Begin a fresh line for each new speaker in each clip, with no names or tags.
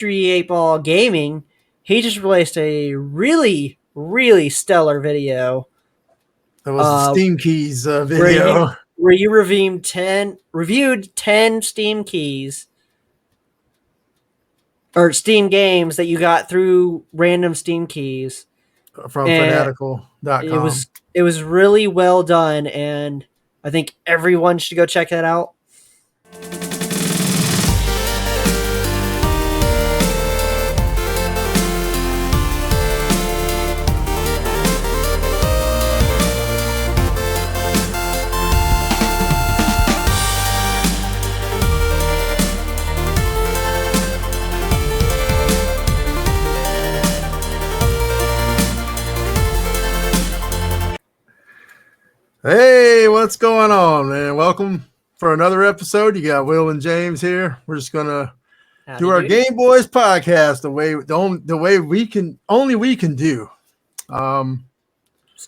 8 Ball Gaming, he just released a really, really stellar video
That was the
uh,
Steam Keys
where you
video.
where you reviewed 10 Steam keys or Steam games that you got through random Steam keys,
From
and it
fanatical.com.
was it was really well done, and I think everyone should go check that out.
Hey, what's going on, man? Welcome for another episode. You got Will and James here. We're just gonna do our Game Boys podcast the way we can do.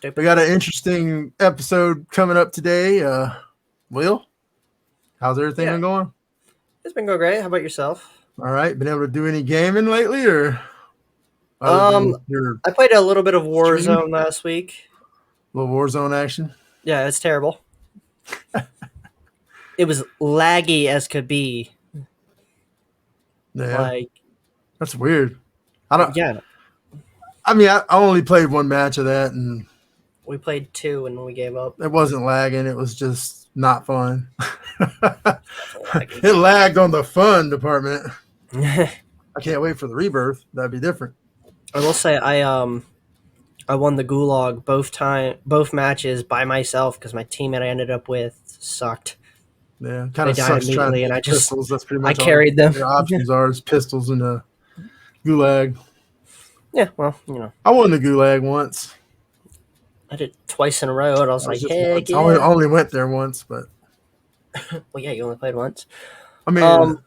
We got an interesting episode coming up today. Will, how's everything been going?
It's been going great. How about yourself?
All right, been able to do any gaming lately, or
I played a little bit of Warzone last week.
A little Warzone action.
Yeah, it's terrible. It was laggy as could be.
Yeah, that's weird. I mean, I only played one match of that, and
we played 2 and we gave up.
It wasn't lagging. It was just not fun. It lagged on the fun department. I can't wait for the rebirth. That'd be different.
I will say I won the Gulag both matches by myself because my teammate I ended up with sucked.
Yeah, kind of sucks trying to get pistols. That's pretty much
I carried them.
Your options are pistols and a Gulag.
Yeah, well, you know.
I won the Gulag once.
I did twice in a row, and I was like, "Hey,
I only went there once, but
well, yeah, you only played once.
I mean,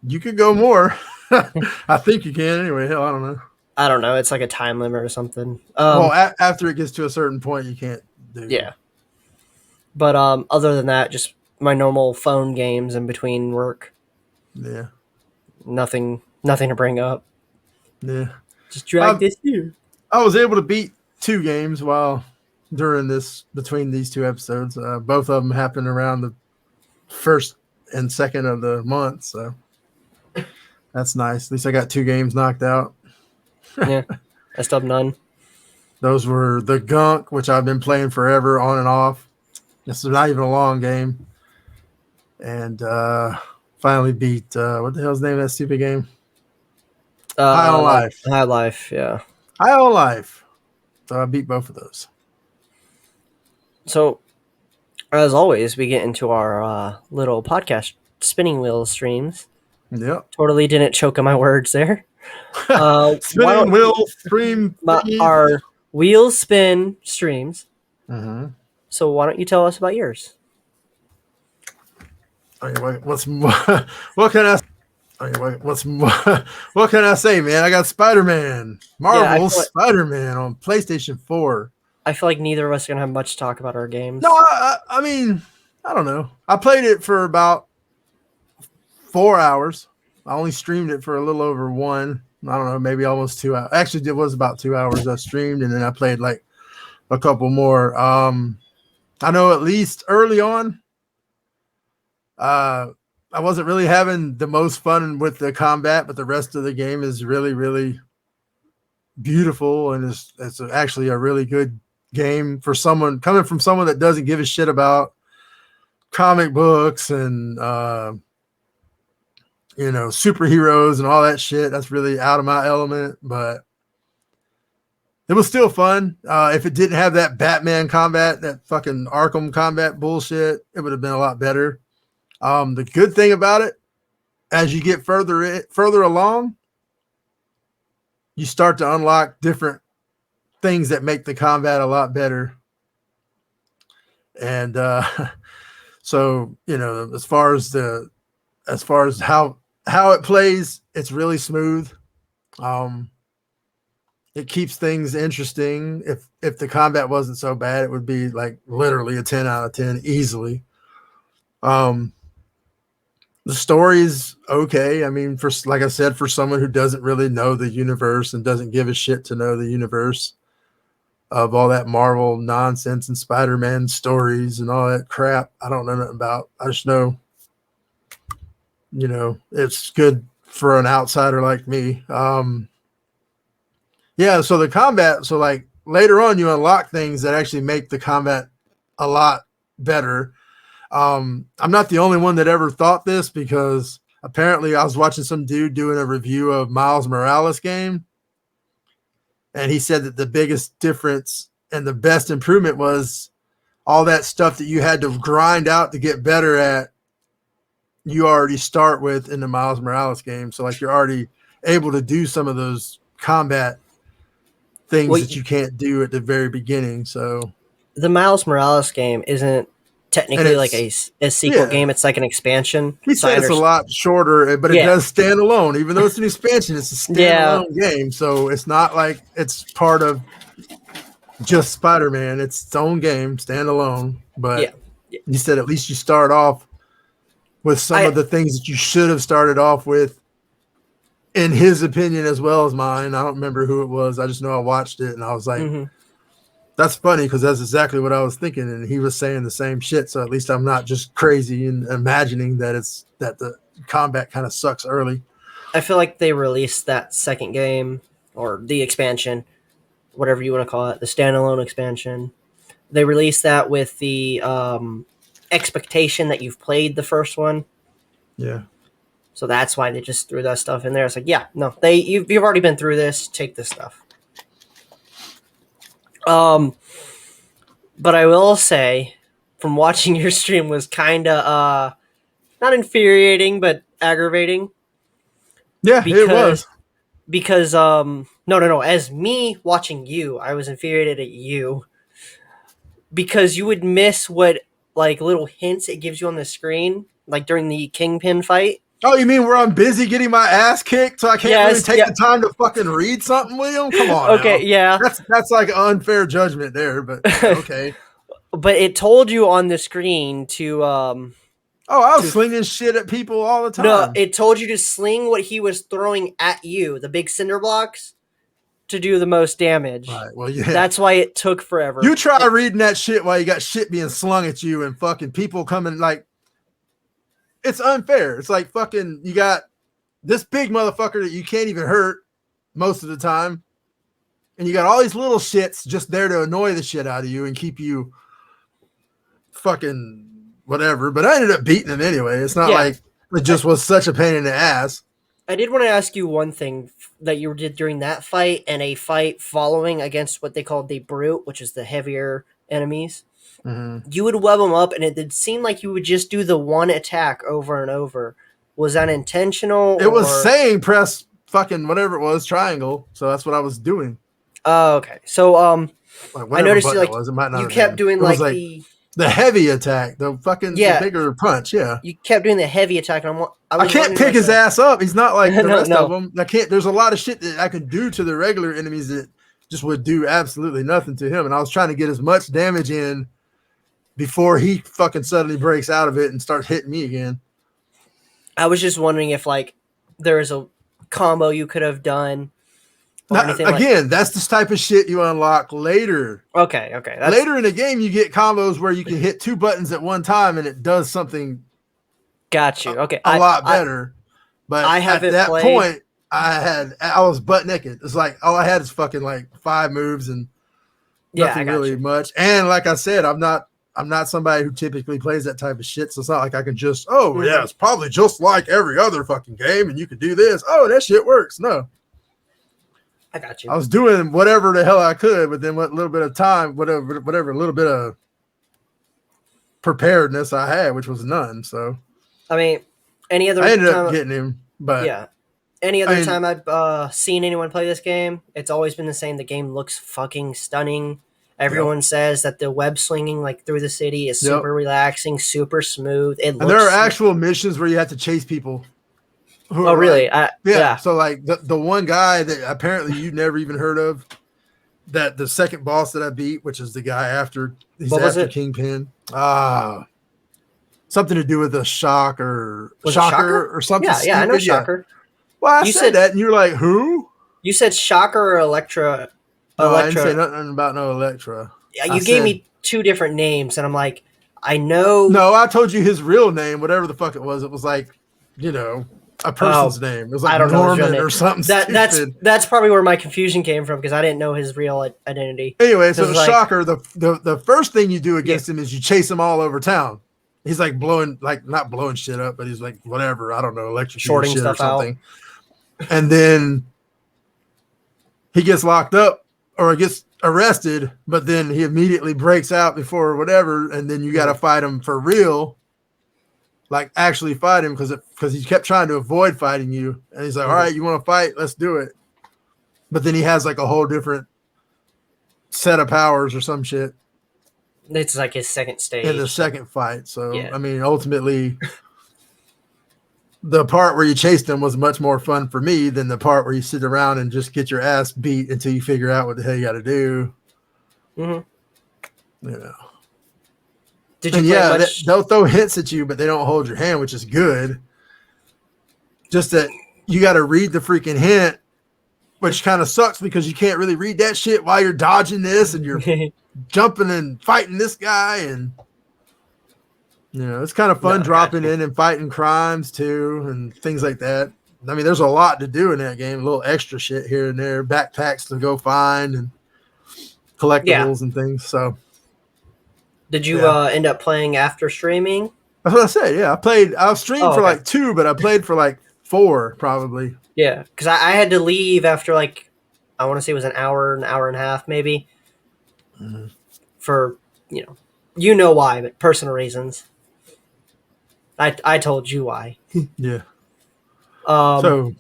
you could go more. I think you can anyway. Hell, I don't know.
I don't know. It's like a time limit or something.
Well, after it gets to a certain point, you can't do.
Yeah. But other than that, just my normal phone games in between work.
Yeah.
Nothing to bring up.
Yeah.
Just drag this here.
I was able to beat 2 games between these 2 episodes. Both of them happened around the 1st and 2nd of the month, so that's nice. At least I got 2 games knocked out.
Yeah, I still have none.
Those were the Gunk, which I've been playing forever on and off. This is not even a long game. And finally beat, what the hell's the name of that stupid game? High on Life.
High Life, yeah.
High on Life. So I beat both of those.
So, as always, we get into our little podcast spinning wheel streams.
Yep.
Totally didn't choke on my words there.
Spinning wheel stream.
Our wheel spin streams.
Mm-hmm.
So why don't you tell us about yours?
Anyway, what can I say, man? I got Spider-Man, Marvel's Spider-Man on PlayStation 4.
I feel like neither of us are gonna have much to talk about our games.
No, I mean, I don't know. I played it for about 4 hours. I only streamed it for a little over 1. I don't know, maybe almost 2 hours. Actually, it was about 2 hours I streamed, and then I played like a couple more. I know at least early on, I wasn't really having the most fun with the combat, but the rest of the game is really, really beautiful, and it's actually a really good game for someone coming from someone that doesn't give a shit about comic books and superheroes and all that shit. That's really out of my element, but it was still fun. If it didn't have that Batman combat, that fucking Arkham combat bullshit, it would have been a lot better. The good thing about it, as you get further along, you start to unlock different things that make the combat a lot better. And so, as far as how it plays, it's really smooth. It keeps things interesting. If the combat wasn't so bad, it would be like literally a 10 out of 10 easily. The story's okay. I mean, for like I said, for someone who doesn't really know the universe and doesn't give a shit to know the universe of all that Marvel nonsense and Spider-Man stories and all that crap, I don't know nothing about. I just know, it's good for an outsider like me. Yeah, so the combat, so like later on, you unlock things that actually make the combat a lot better. I'm not the only one that ever thought this because apparently I was watching some dude doing a review of Miles Morales game, and he said that the biggest difference and the best improvement was all that stuff that you had to grind out to get better at. You already start with in the Miles Morales game, so like you're already able to do some of those combat things
Well,
that you can't do at the very beginning. So,
the Miles Morales game isn't
and
technically like
it's
a sequel
yeah,
game. It's like an expansion.
he
So I
said it's a
understand.
lot shorter, but it
Yeah,
does stand alone. Even though it's an expansion, it's a
yeah,
standalone game. So it's not like it's part of just Spider-Man. It's its own game, standalone.
yeah.
But he said at least you start off with some
I
of the things that you should have started off with, in his opinion as well as mine. I don't remember who it was. I just know I watched it and I was like,
mhm.
that's funny because that's exactly what I was thinking. And he was saying the same shit. So at least I'm not just crazy and imagining that the combat kind of sucks early.
I feel like they released that second game or the expansion, whatever you want to call it, the standalone expansion. They released that with the expectation that you've played the first one.
Yeah.
So that's why they just threw that stuff in there. It's like, yeah, no, you've already been through this. Take this stuff. Um, but I will say, from watching your stream was kind of not infuriating, but aggravating
Yeah, it
because
was.
no. As me watching you, I was infuriated at you because you would miss what like little hints it gives you on the screen, like during the Kingpin fight.
Oh, you mean where I'm busy getting my ass kicked, so I can't really
Yes,
take
yeah.
the time to fucking read something, William? Come on
Okay,
now.
yeah.
That's like an unfair judgment there, but okay.
But it told you on the screen
Oh, I was
to
slinging shit at people all the
no,
time.
it told you to sling what he was throwing at you, the big cinder blocks, to do the most damage.
Right. Well, yeah.
That's why it took forever.
You try reading that shit while you got shit being slung at you and fucking people coming like it's unfair. It's like fucking you got this big motherfucker that you can't even hurt most of the time. And you got all these little shits just there to annoy the shit out of you and keep you fucking whatever. But I ended up beating him anyway. It's not
Yeah.
like it just was such a pain in the ass.
I did want to ask you one thing that you did during that fight and a fight following against what they called the brute, which is the heavier enemies.
Mm-hmm.
You would web them up, and it did seem like you would just do the one attack over and over. Was that intentional?
It was saying press fucking whatever it was, triangle. So that's what I was doing.
Oh, okay. So
Like
I noticed
button
like
it was. It might not
you
have
kept
been.
doing
It was
like
the heavy attack, the fucking the bigger punch. Yeah.
you kept doing the heavy attack, and
I can't pick his ass up. He's not like the
No,
rest
no.
of them. I can't. There's a lot of shit that I can do to the regular enemies that just would do absolutely nothing to him. And I was trying to get as much damage in before he fucking suddenly breaks out of it and starts hitting me again.
I was just wondering if like there was a combo you could have done.
Now, again, that's this type of shit you unlock later.
Okay.
Later in the game, you get combos where you can hit two buttons at one time and it does something.
Got you. Okay,
a lot better. But
I
at
haven't
that
played.
point, I was butt naked. It's like all I had is fucking like 5 moves and nothing really much. And like I said, I'm not somebody who typically plays that type of shit. So it's not like I can just, yeah, it's probably just like every other fucking game and you can do this. Oh, that shit works. No.
I got you.
I was doing whatever the hell I could, but then what little bit of time, whatever little bit of preparedness I had, which was none. So
I mean, any other
I ended up getting him, but
yeah. Any other time I've seen anyone play this game, it's always been the same. The game looks fucking stunning. Everyone says that the web slinging like through the city is super relaxing, super smooth. And
there are actual missions where you have to chase people.
Oh, really?
Yeah. So like the one guy that apparently you never even heard of, that the second boss that I beat, which is the guy after Kingpin. something to do with a shocker or something.
Yeah, I know
stupid.
Shocker.
Well, I
You
said
said-
that, and you're like, who?
You said Shocker or Electra.
No, I didn't say
Electra.
nothing about no Electra.
Yeah,
I
you gave
said-
me two different names, and I'm like, I know.
No, I told you his real name, whatever the fuck it was. It was like, you know, a person's name. It was like
I don't know his real
Norman
name.
or something stupid.
That's probably where my confusion came from because I didn't know his real identity.
Anyway, so
It
the
was like-
Shocker, the first thing you do against him is you chase him all over town. He's like not blowing shit up, but he's like whatever, I don't know, electrocuting
Shorting
shit or
stuff out.
something. And then he gets locked up or gets arrested, but then he immediately breaks out before whatever, and then you got to fight him for real, like actually fight him because he kept trying to avoid fighting you, and he's like, all right, you want to fight, let's do it. But then he has like a whole different set of powers or some shit
It's like his second stage.
in the second fight. So
Yeah.
I mean, ultimately, the part where you chased him was much more fun for me than the part where you sit around and just get your ass beat until you figure out what the hell you got to do.
Mhm.
You know.
Did you
And
play
yeah,
much?
they'll throw hints at you, but they don't hold your hand, which is good. Just that you got to read the freaking hint, which kind of sucks because you can't really read that shit while you're dodging this and you're jumping and fighting this guy, and you know, it's kind of fun
No,
dropping
gotcha.
in and fighting crimes too and things like that. I mean, there's a lot to do in that game, a little extra shit here and there, backpacks to go find and collectibles and things. So
Did you
Yeah.
end up playing after streaming?
that's what I said. Yeah, I streamed
Oh,
for
okay.
like 2, but I played for like 4 probably.
Yeah, because I had to leave after like I want to say it was an hour and a half maybe
Mhm.
for you know why, but personal reasons. I told you why.
Yeah.
So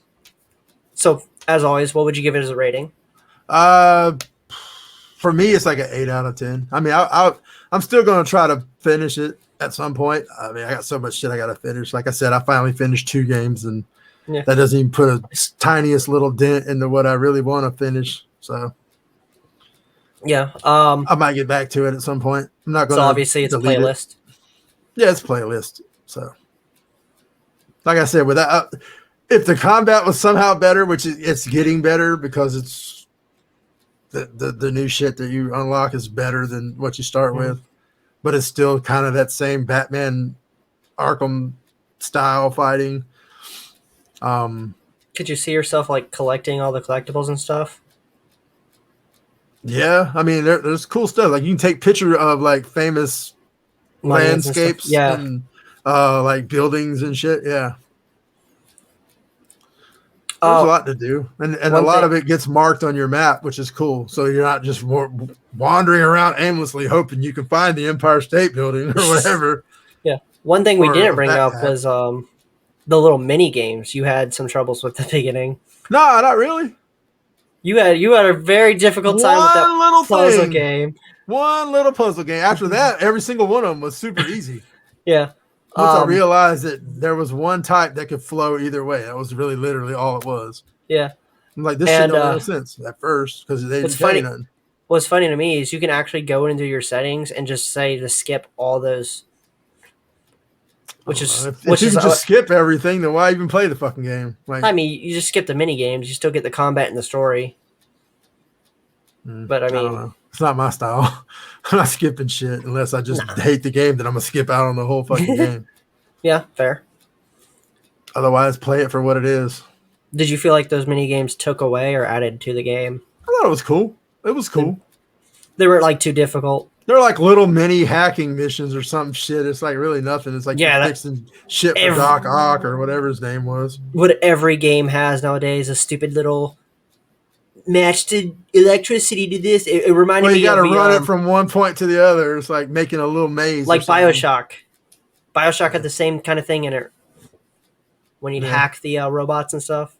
So
as always, what would you give it as a rating?
for me, it's like an 8 out of 10. I mean, I'm still going to try to finish it at some point. I mean, I got so much shit I got to finish. Like I said, I finally finished 2 games, and
Yeah.
that doesn't even put a tiniest little dent into what I really want to finish. So
Yeah.
I might get back to it at some point. I'm not going
So
to.
obviously it's a
delete it.
playlist.
Yeah, it's a playlist. So, like I said, without if the combat was somehow better, which it's getting better because it's the new shit that you unlock is better than what you start
Mhm.
with, but it's still kind of that same Batman Arkham style fighting.
Could you see yourself like collecting all the collectibles and stuff?
Yeah, I mean, there's cool stuff. Like you can take picture of like famous
Lands and stuff.
landscapes
Yeah.
and like buildings and shit. Yeah. There's a lot to do, and a
one
lot
thing-
of it gets marked on your map, which is cool. So you're not just wandering around aimlessly hoping you can find the Empire State Building or whatever.
One thing we
Or
didn't
a
bring up
backpack.
was the little mini games. You had some troubles with the beginning.
No, not really.
You had a very difficult time with that
One little
puzzle
thing.
game.
One little puzzle game. After that, every single one of them was super easy.
Yeah.
Once I realized that there was one type that could flow either way. That was really literally all it was.
Yeah.
I'm like, this shit
And,
don't make no sense at first because they
what's
didn't tell you
funny-
nothing.
What's funny to me is you can actually go into your settings and just say to skip all those, which is
If
which
you
is.
can just skip everything, then why even play the fucking game? Like,
I mean, you just skip the mini games. You still get the combat and the story. But I
don't
mean,
know. It's not my style. I'm not skipping shit unless I just hate the game. Then I'm gonna skip out on the whole fucking game.
yeah, fair.
Otherwise, play it for what it is.
Did you feel like those mini games took away or added to the game?
I thought it was cool. It was cool.
They weren't like too difficult.
They're like little mini hacking missions or some shit. It's like really nothing. It's like
Yeah,
you're
that-
fixing shit for
every-
Doc Ock or whatever his name was.
What every game has nowadays, a stupid little match to electricity to this. It reminded
Well, you
me
got to
of
run it from one point to the other. It's like making a little maze, or
like
something.
Bioshock. Bioshock had the same kind of thing in it. When you'd
Yeah.
hack the robots and stuff.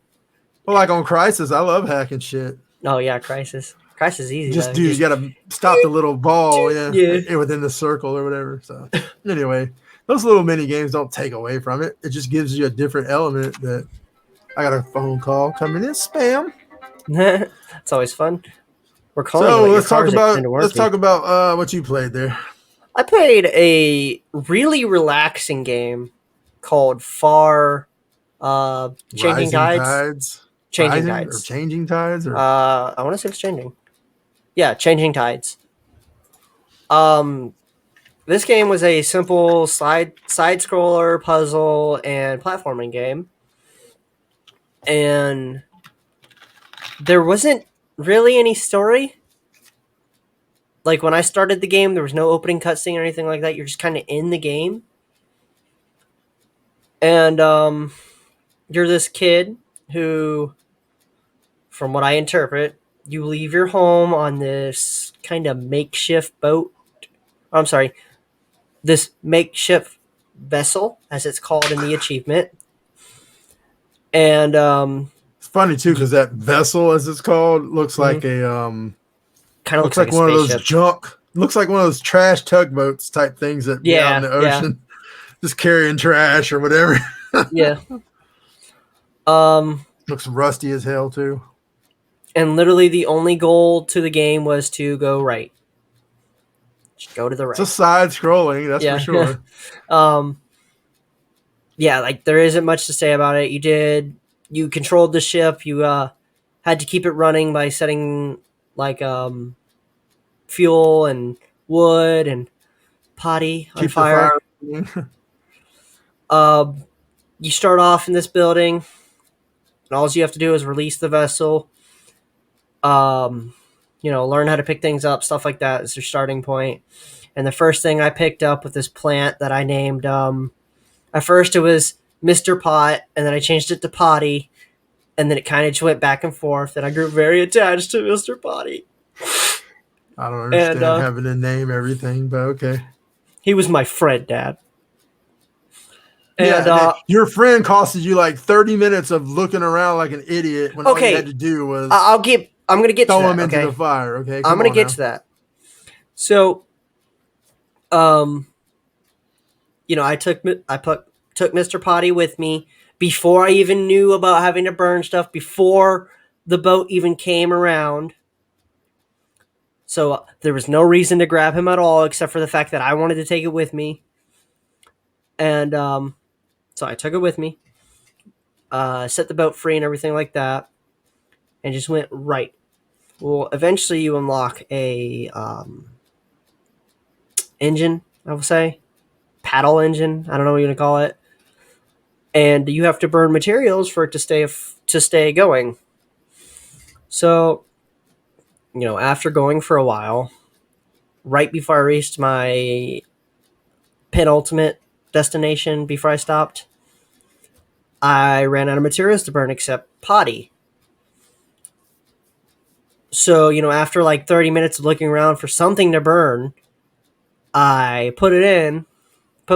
Well, like on Crisis, I love hacking shit.
Oh yeah, Crisis. Crisis is easy.
Just
though.
do you got to stop the little ball,
Yeah.
within the circle or whatever. So anyway, those little mini games don't take away from it. It just gives you a different element. That I got a phone call coming in, spam.
It's always fun. We're calling.
So
you, but
let's
your
talk
car's
about
kinda working.
what you played there.
I played a really relaxing game called Far Changing
Rising
Tides.
Tides,
Changing
Rising or
Tides.
Changing Tides, or
I want to say it's changing. Yeah, Changing Tides. Um, this game was a simple side scroller puzzle and platforming game, and there wasn't really any story. Like when I started the game, there was no opening cutscene or anything like that. You're just kind of in the game, and you're this kid who, from what I interpret, you leave your home on this kind of makeshift boat. I'm sorry, this makeshift vessel, as it's called in the achievement, and
it's funny too because that vessel, as it's called,
mhm, kind of
looks
looks like
like
a
one of those
spaceship.
junk, looks like one of those trash tugboats type things that be out in
Yeah,
the
yeah,
ocean, just carrying trash or whatever.
yeah. Um,
Looks rusty as hell too.
and literally the only goal to the game was to go right. Just go to the
It's a
right.
side scrolling, that's for
Yeah, yeah.
sure.
Um, yeah, like there isn't much to say about it. You controlled the ship. You had to keep it running by setting like fuel and wood and potty on
Keep the fire.
fire. Um, you start off in this building, and all you have to do is release the vessel. Um, learn how to pick things up, stuff like that is your starting point. And the first thing I picked up with this plant that I named, at first it was Mr. Pot, and then I changed it to Potty, and then it kind of just went back and forth, and I grew very attached to Mr. Potty.
I don't
And
understand having to name everything, but okay.
he was my friend, Dad. And
Yeah, your friend costed you like 30 minutes of looking around like an idiot when all you had
okay,
to do was
I'm gonna get to
throw him
that.
into the
Okay,
fire. Okay,
I'm
come
gonna
on
get
now.
to that. So, um, I took Mr. Potty with me before I even knew about having to burn stuff, before the boat even came around. So there was no reason to grab him at all, except for the fact that I wanted to take it with me, and so I took it with me, set the boat free and everything like that, and just went right. Well, eventually you unlock a engine, I will say, paddle engine. I don't know what you're gonna call it, and you have to burn materials for it to stay going. So after going for a while, right before I reached my penultimate destination, before I stopped, I ran out of materials to burn except potty. So after like 30 minutes of looking around for something to burn, I put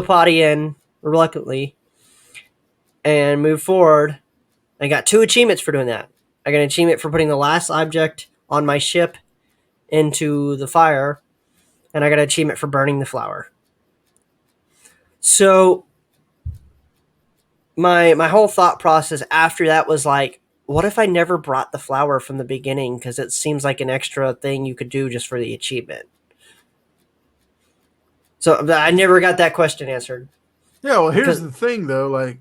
potty in reluctantly, and moved forward. I got 2 achievements for doing that. I got an achievement for putting the last object on my ship into the fire, and I got an achievement for burning the flower. So my whole thought process after that was like, what if I never brought the flower from the beginning, because it seems like an extra thing you could do just for the achievement. So I never got that question answered.
Yeah, well, here's
Because
the thing though. Like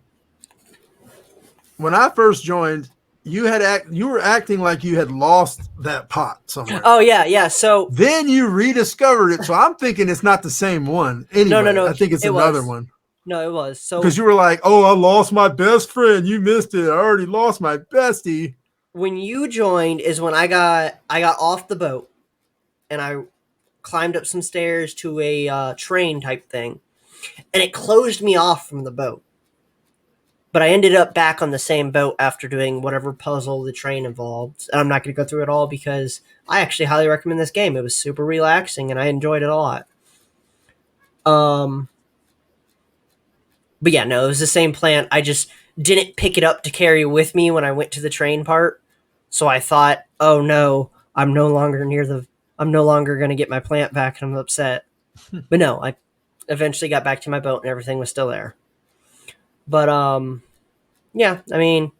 when I first joined, you were acting like you had lost that pot somewhere.
oh yeah, so
Then you rediscovered it. So I'm thinking it's not the same one.
no,
Anyway,
no,
I think it's
it
another
was.
one.
No, it was.
Because
So
you were like, oh, I lost my best friend. You missed it. I already lost my bestie.
when you joined is when I got off the boat, and I climbed up some stairs to a train type thing, and it closed me off from the boat. But I ended up back on the same boat after doing whatever puzzle the train involved. And I'm not going to go through it all because I actually highly recommend this game. It was super relaxing and I enjoyed it a lot. Um, but yeah, no, it was the same plant. I just didn't pick it up to carry with me when I went to the train part. So I thought, oh no, I'm no longer going to get my plant back, and I'm upset. But no, I eventually got back to my boat and everything was still there. But yeah, I mean,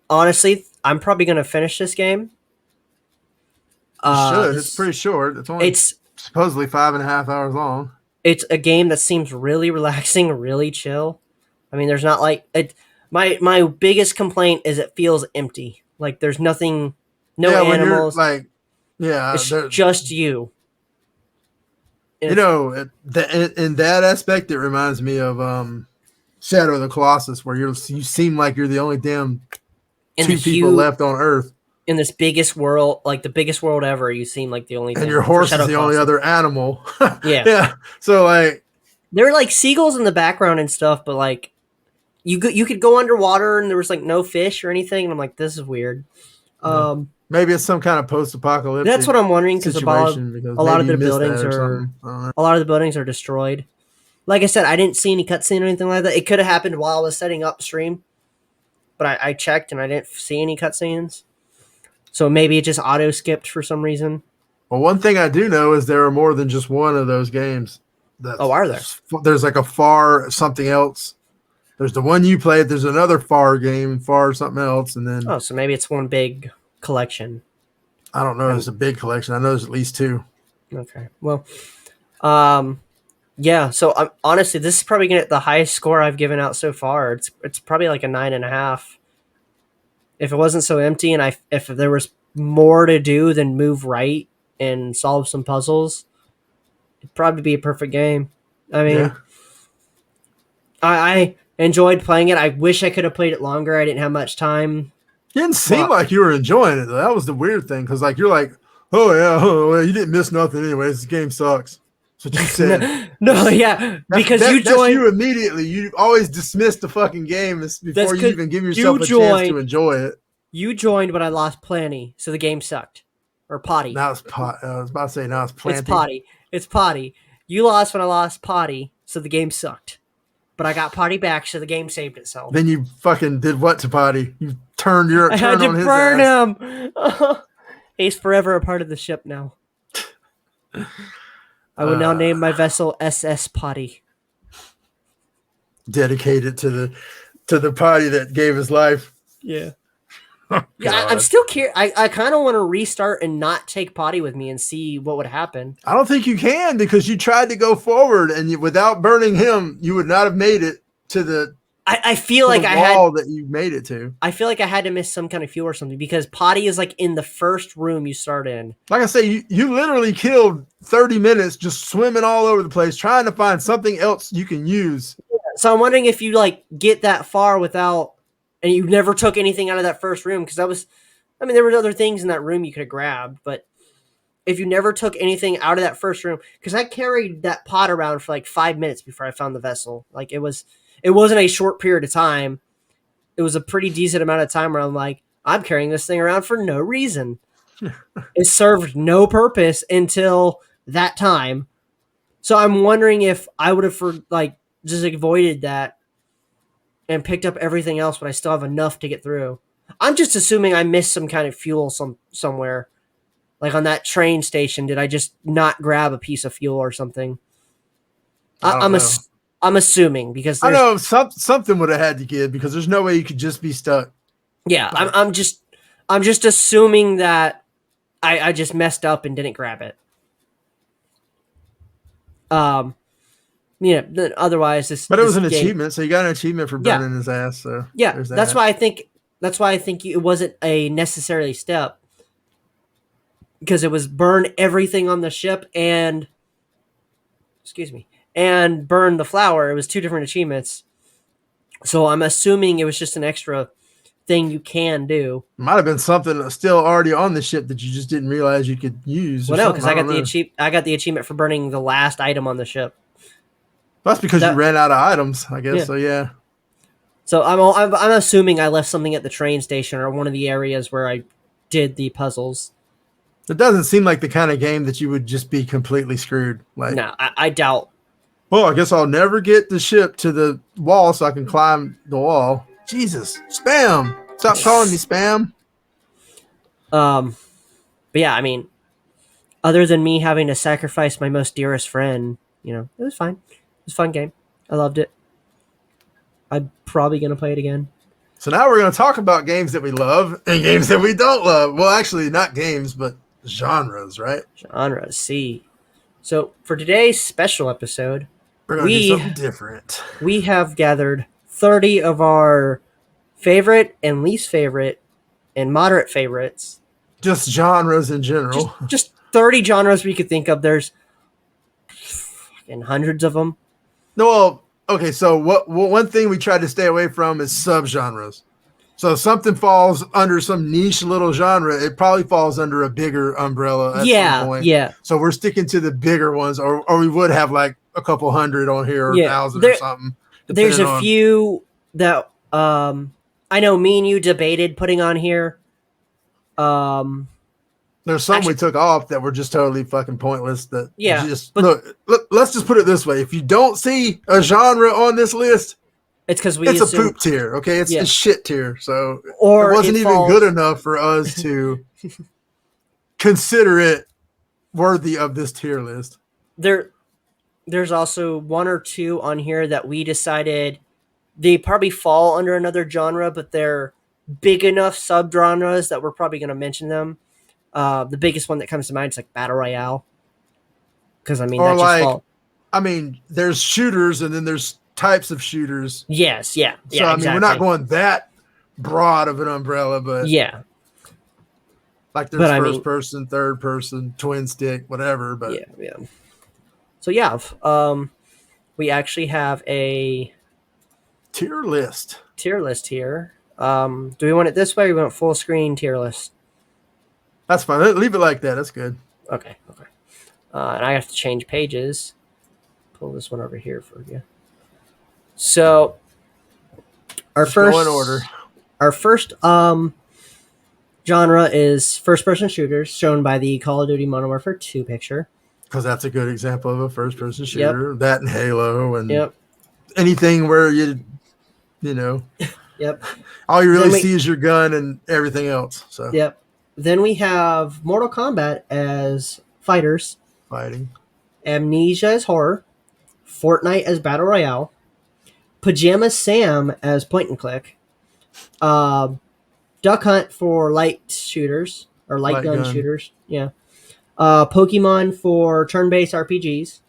honestly, I'm probably going to finish this game.
You should. It's
This
pretty short. It's only
it's
supposedly 5.5 hours long.
It's a game that seems really relaxing, really chill. I mean, there's not like it. My biggest complaint is it feels empty. Like there's nothing, no
Yeah, when you're
animals.
like, yeah,
It's just you. And
you know, in that aspect, it reminds me of Shadow of the Colossus, where you seem like you're the only damn
in the
two people
huge,
left on Earth,
in this biggest world, like the biggest world ever, you seem like the only
and
thing.
your
For
horse
Shadow
is the only
Colossus.
other animal.
Yeah.
Yeah. So like,
There were like seagulls in the background and stuff, but like you could go underwater and there was like no fish or anything, and I'm like, this is weird.
yeah.
Um,
Maybe it's some kind of post-apocalyptic
that's what I'm wondering because
situation, because
a lot
maybe
of
you
the
missed
buildings
that or
are
something. I don't know.
a lot of the buildings are destroyed. Like I said, I didn't see any cutscene or anything like that. It could have happened while I was setting up stream, but I checked and I didn't see any cutscenes. So maybe it just auto skipped for some reason.
Well, one thing I do know is there are more than just one of those games.
Oh, are there?
There's like a Far something else. There's the one you played. There's another Far game, Far something else, and then
Oh, so maybe it's one big collection.
I don't know. There's a big collection. I know there's at least two.
Okay. Well, yeah. So I'm honestly, this is probably gonna the highest score I've given out so far. It's probably like a 9.5. If it wasn't so empty and if there was more to do than move right and solve some puzzles, it'd probably be a perfect game. I mean,
Yeah.
I enjoyed playing it. I wish I could have played it longer. I didn't have much time.
You didn't seem
Well-
like you were enjoying it, though. That was the weird thing, because like you're like, oh yeah, oh, well, you didn't miss nothing anyways. This game sucks. That's what you said.
No, yeah, because you
That's
joined.
you immediately. You always dismiss the fucking game before
That's
you
'cause
even give
you
yourself a chance
joined-
to enjoy it.
You joined, but I lost plenty, so the game sucked. Or potty.
Now it's pot. I was about to say now it's planty.
It's potty. It's potty. You lost when I lost potty, so the game sucked. But I got potty back, so the game saved itself.
Then you fucking did what to potty? You turned your
I had
turn
to
on his
burn
ass.
him. He's forever a part of the ship now. I would now name my vessel SS Potty.
Dedicated to the potty that gave his life.
Yeah.
Oh,
Yeah, I'm
God.
still curious. I kind of want to restart and not take potty with me and see what would happen.
I don't think you can, because you tried to go forward, and without burning him, you would not have made it to the
I feel like I
wall
had.
that you made it to.
I feel like I had to miss some kind of fuel or something because potty is like in the first room you start in.
Like I say, you literally killed 30 minutes just swimming all over the place trying to find something else you can use.
So I'm wondering if you like get that far without, and you never took anything out of that first room because there were other things in that room you could have grabbed, but if you never took anything out of that first room, because I carried that pot around for like 5 minutes before I found the vessel. Like it wasn't a short period of time. It was a pretty decent amount of time where I'm like, I'm carrying this thing around for no reason. It served no purpose until that time. So I'm wondering if I would have just avoided that and picked up everything else, but I still have enough to get through. I'm just assuming I missed some kind of fuel somewhere. Like on that train station, did I just not grab a piece of fuel or something? I'm assuming because
I know something would have had to give, because there's no way you could just be stuck.
yeah, I'm just assuming that I just messed up and didn't grab it. Otherwise this.
But it was an
game-
achievement, so you got an achievement for burning his ass. So
Yeah,
there's
that's
that.
why I think it wasn't a necessarily step, because it was burn everything on the ship and burn the flower. It was two different achievements. So I'm assuming it was just an extra thing you can do.
Might have been something still already on the ship that you just didn't realize you could use.
Well, no, because I got the achievement for burning the last item on the ship.
That's because you ran out of items, I guess.
Yeah.
So yeah.
So I'm assuming I left something at the train station or one of the areas where I did the puzzles.
It doesn't seem like the kind of game that you would just be completely screwed. Like,
No, I doubt.
well, I guess I'll never get the ship to the wall so I can climb the wall. Jesus, spam! Stop calling me spam.
But yeah, I mean, other than me having to sacrifice my most dearest friend, it was fine. It was a fun game. I loved it. I'm probably gonna play it again.
So now we're going to talk about games that we love and games that we don't love. Well, actually, not games, but genres, right?
Genre C. So for today's special episode,
We're gonna do
we
something different.
we have gathered 30 of our favorite and least favorite and moderate favorites.
Just genres in general.
Just 30 genres we could think of. There's fucking hundreds of them.
No, well, okay. So what? One thing we tried to stay away from is subgenres. So if something falls under some niche little genre, it probably falls under a bigger umbrella at some point.
Yeah.
So we're sticking to the bigger ones, or we would have like a couple hundred on here, or
Yeah.
1,000 or something.
There's
depending
a
on-
few that I know me and you debated putting on here.
There's some
Actually-
we took off that were just totally fucking pointless. That
Yeah,
just
but-
look. Let's just put it this way: if you don't see a genre on this list,
It's because we
it's a
assume,
poop tier. Okay, it's
Yeah.
a shit tier. So
or
it wasn't even
falls-
good enough for us to consider it worthy of this tier list.
There's also one or two on here that we decided they probably fall under another genre, but they're big enough subgenres that we're probably going to mention them. The biggest one that comes to mind is like Battle Royale. Because, I mean,
Or
that
like-
just fall.
I mean, there's shooters and then there's types of shooters.
Yes, yeah.
So
Yeah,
I mean,
exactly.
we're not going that broad of an umbrella, but
Yeah,
like there's
but I
first
mean-
person, third person, twin stick, whatever. But
yeah. So, yeah, we actually have a
tier list.
tier list here. Do we want it this way or we want full screen tier list?
That's fine. Leave it like that. That's good.
Okay. And I have to change pages. Pull this one over here for you. So our
Just
first
go in order.
Our first genre is first person shooters, shown by the Call of Duty Modern Warfare 2 picture.
Because that's a good example of a first person shooter. That and Halo and
Yep.
anything where you know,
Yep.
all you really
Then we-
see is your gun and everything else. So
Yep. Then we have Mortal Kombat as fighters,
fighting.
Amnesia as horror, Fortnite as battle royale, Pajama Sam as point and click, Duck Hunt for light shooters or light
Light
gun
gun.
shooters. Yeah. Pokemon for turn-based RPGs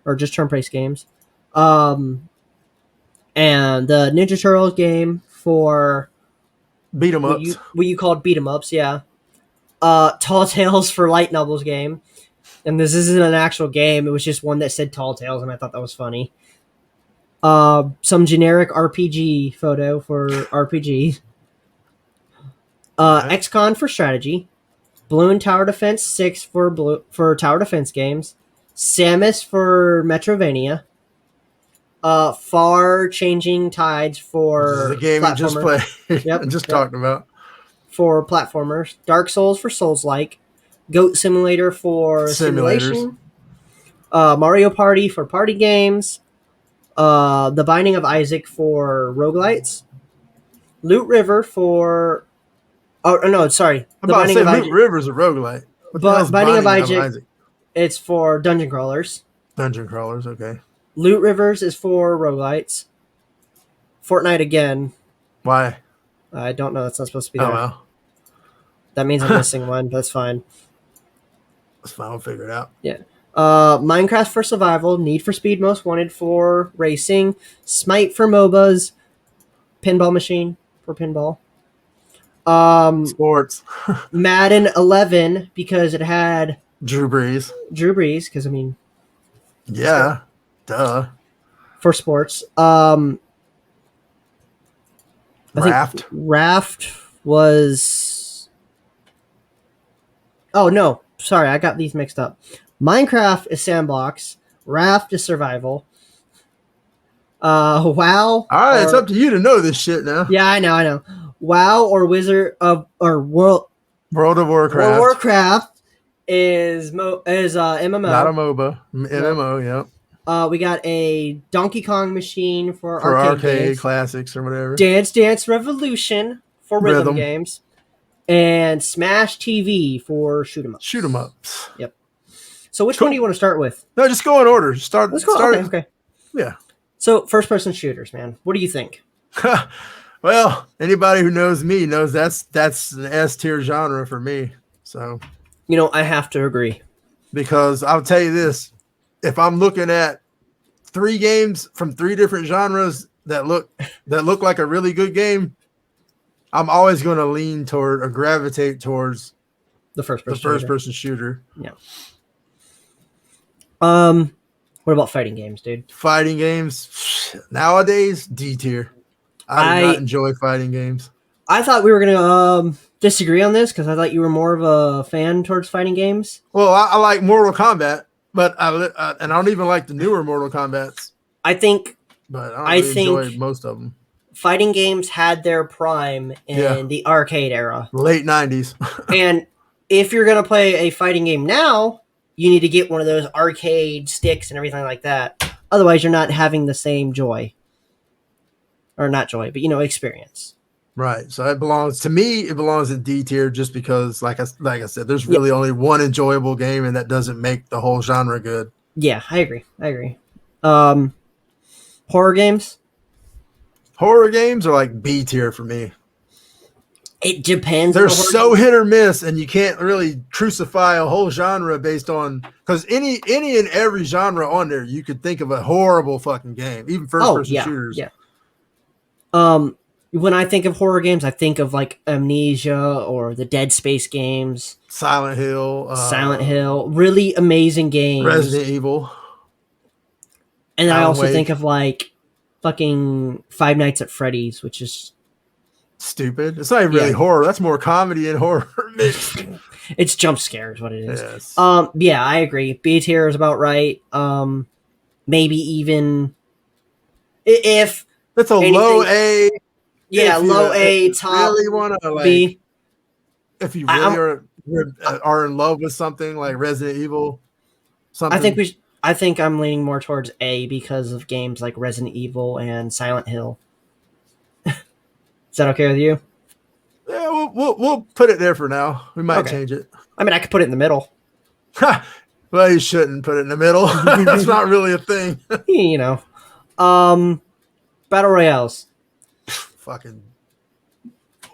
or just turn-based games. And the Ninja Turtles game for
Beat 'em
what
ups.
you called beat 'em ups, yeah. Tall Tales for Light Novels game. And this isn't an actual game, it was just one that said Tall Tales, and I thought that was funny. Some generic RPG photo for RPG.
Okay.
XCon for strategy. Balloon Tower Defense 6 for tower defense games. Samus for Metrovania. Far Changing Tides for
the game we just
platformer.
played
Yep,
and just
yep.
talked about.
For platformers, Dark Souls for Souls-like, Goat Simulator for
Simulators.
simulation, Mario Party for party games, The Binding of Isaac for roguelites, Loot River for The
I'm about to
Binding
say
of
Loot
Isaac.
River's a roguelite. What the
But
hell's
Binding of Isaac- It's for dungeon crawlers.
Dungeon crawlers, okay.
Loot Rivers is for roguelites. Fortnite again.
Why?
I don't know. That's not supposed to be
Oh
there.
well.
That means I'm missing one. That's fine.
That's fine, we'll figure it out.
Minecraft for survival, Need for Speed Most Wanted for racing, Smite for MOBAs, Pinball Machine for pinball.
Sports.
Madden 11 because it had
Drew Brees.
Drew Brees, because I mean
Yeah. Duh.
for sports. I think
Raft.
Raft was. Oh no, sorry, I got these mixed up. Minecraft is sandbox. Raft is survival. WoW.
All right, it's
or-
up to you to know this shit now.
Yeah, I know. WoW or Wizard of or World
World of Warcraft.
World of Warcraft is MMO.
Not a MOBA. MMO, yep.
We got a Donkey Kong machine for
For
arcade games.
classics or whatever.
Dance Dance Revolution for rhythm
Rhythm.
games, and Smash TV for shoot 'em up.
Shoot 'em ups.
So which
Cool.
one do you want to start with?
No, just go in order. Start.
Let's go.
Start.
Okay.
Yeah.
So first person shooters, man. What do you think?
Well, anybody who knows me knows that's an S tier genre for me. So
You know, I have to agree.
because I'll tell you this, if I'm looking at 3 games from 3 different genres that look like a really good game, I'm always going to lean toward or gravitate towards
the first
the
person.
first person shooter.
Yeah. What about fighting games, dude?
Fighting games nowadays, D tier. I do not enjoy fighting games.
I thought we were gonna disagree on this because I thought you were more of a fan towards fighting games.
Well, I like Mortal Kombat, but and I don't even like the newer Mortal Kombats.
I think,
but I don't really enjoy most of them.
Fighting games had their prime in the arcade era,
late 90s.
And if you're gonna play a fighting game now, you need to get one of those arcade sticks and everything like that. Otherwise, you're not having the same joy, or not joy, but experience.
Right. So it belongs to me. It belongs in D tier just because, like I said, there's really only one enjoyable game, and that doesn't make the whole genre good.
Yeah, I agree. Horror games.
Horror games are like B tier for me.
It depends.
They're so hit or miss, and you can't really crucify a whole genre based on, because any and every genre on there, you could think of a horrible fucking game, even first-person shooters.
Yeah. When I think of horror games, I think of like Amnesia or the Dead Space games,
Silent Hill,
really amazing games,
Resident Evil,
and I also think of like fucking Five Nights at Freddy's, which is
stupid. It's not even really horror. That's more comedy and horror mixed.
It's jump scares, what it is.
Yes.
Yeah, I agree. B tier is about right. Maybe even if
that's a low A.
Yeah, low A, top
really want to
B.
If you really are in love with something like Resident Evil, something.
I think I'm leaning more towards A because of games like Resident Evil and Silent Hill. Is that okay with you?
Yeah, we'll put it there for now. We might change it.
I mean, I could put it in the middle.
Well, you shouldn't put it in the middle. That's not really a thing.
Battle Royales.
Fucking.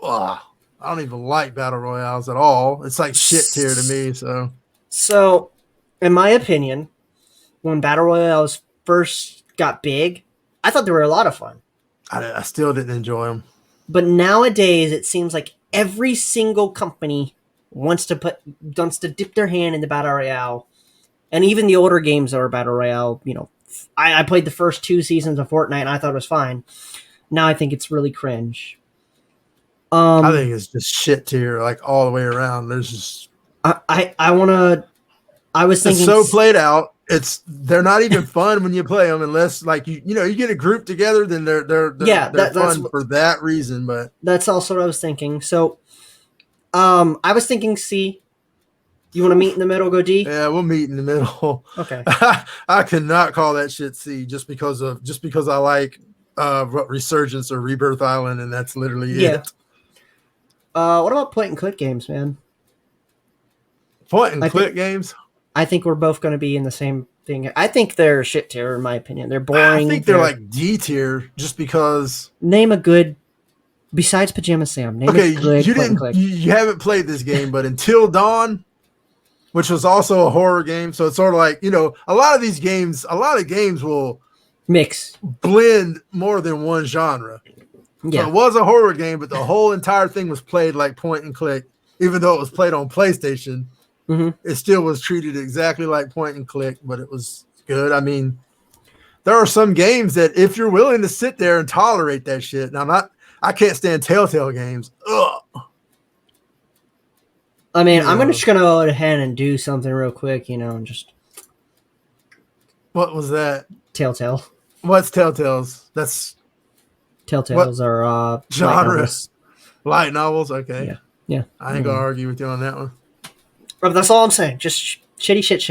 I don't even like Battle Royales at all. It's like shit tier to me.
So, in my opinion, when Battle Royales first got big, I thought they were a lot of fun.
I still didn't enjoy them.
But nowadays, it seems like every single company wants to dip their hand in the Battle Royale. And even the older games that are Battle Royale, I played the first 2 seasons of Fortnite and I thought it was fine. Now I think it's really cringe.
I think it's just shit tier, like all the way around. There's just
I was thinking
it's so played out. They're not even fun when you play them unless like you get a group together, then they're fun for that reason. But
that's also what I was thinking. So I was thinking C. You want to meet in the middle, go D?
Yeah, we'll meet in the middle.
Okay.
I cannot call that shit C just because I like Resurgence or Rebirth Island, and that's literally it.
What about point and click games, man?
Point and click games?
I think we're both going to be in the same thing. I think they're shit tier, in my opinion. They're boring.
I think they're like D tier just because.
Name a good, besides Pajama Sam. Name a good point and click.
You haven't played this game, but Until Dawn, which was also a horror game, so it's sort of like a lot of games will blend more than one genre. Yeah, so it was a horror game, but the whole entire thing was played like point and click, even though it was played on PlayStation.
Mm-hmm.
It still was treated exactly like point and click, but it was good. I mean, there are some games that if you're willing to sit there and tolerate that shit. Now, I can't stand Telltale games. Ugh.
I mean, I'm just gonna go ahead and do something real quick, and just.
What was that?
Telltale.
What's Telltale's? That's.
Telltales are
genres. Light novels. Okay.
Yeah.
I ain't gonna argue with you on that one.
But that's all I'm saying. Just shitty shit.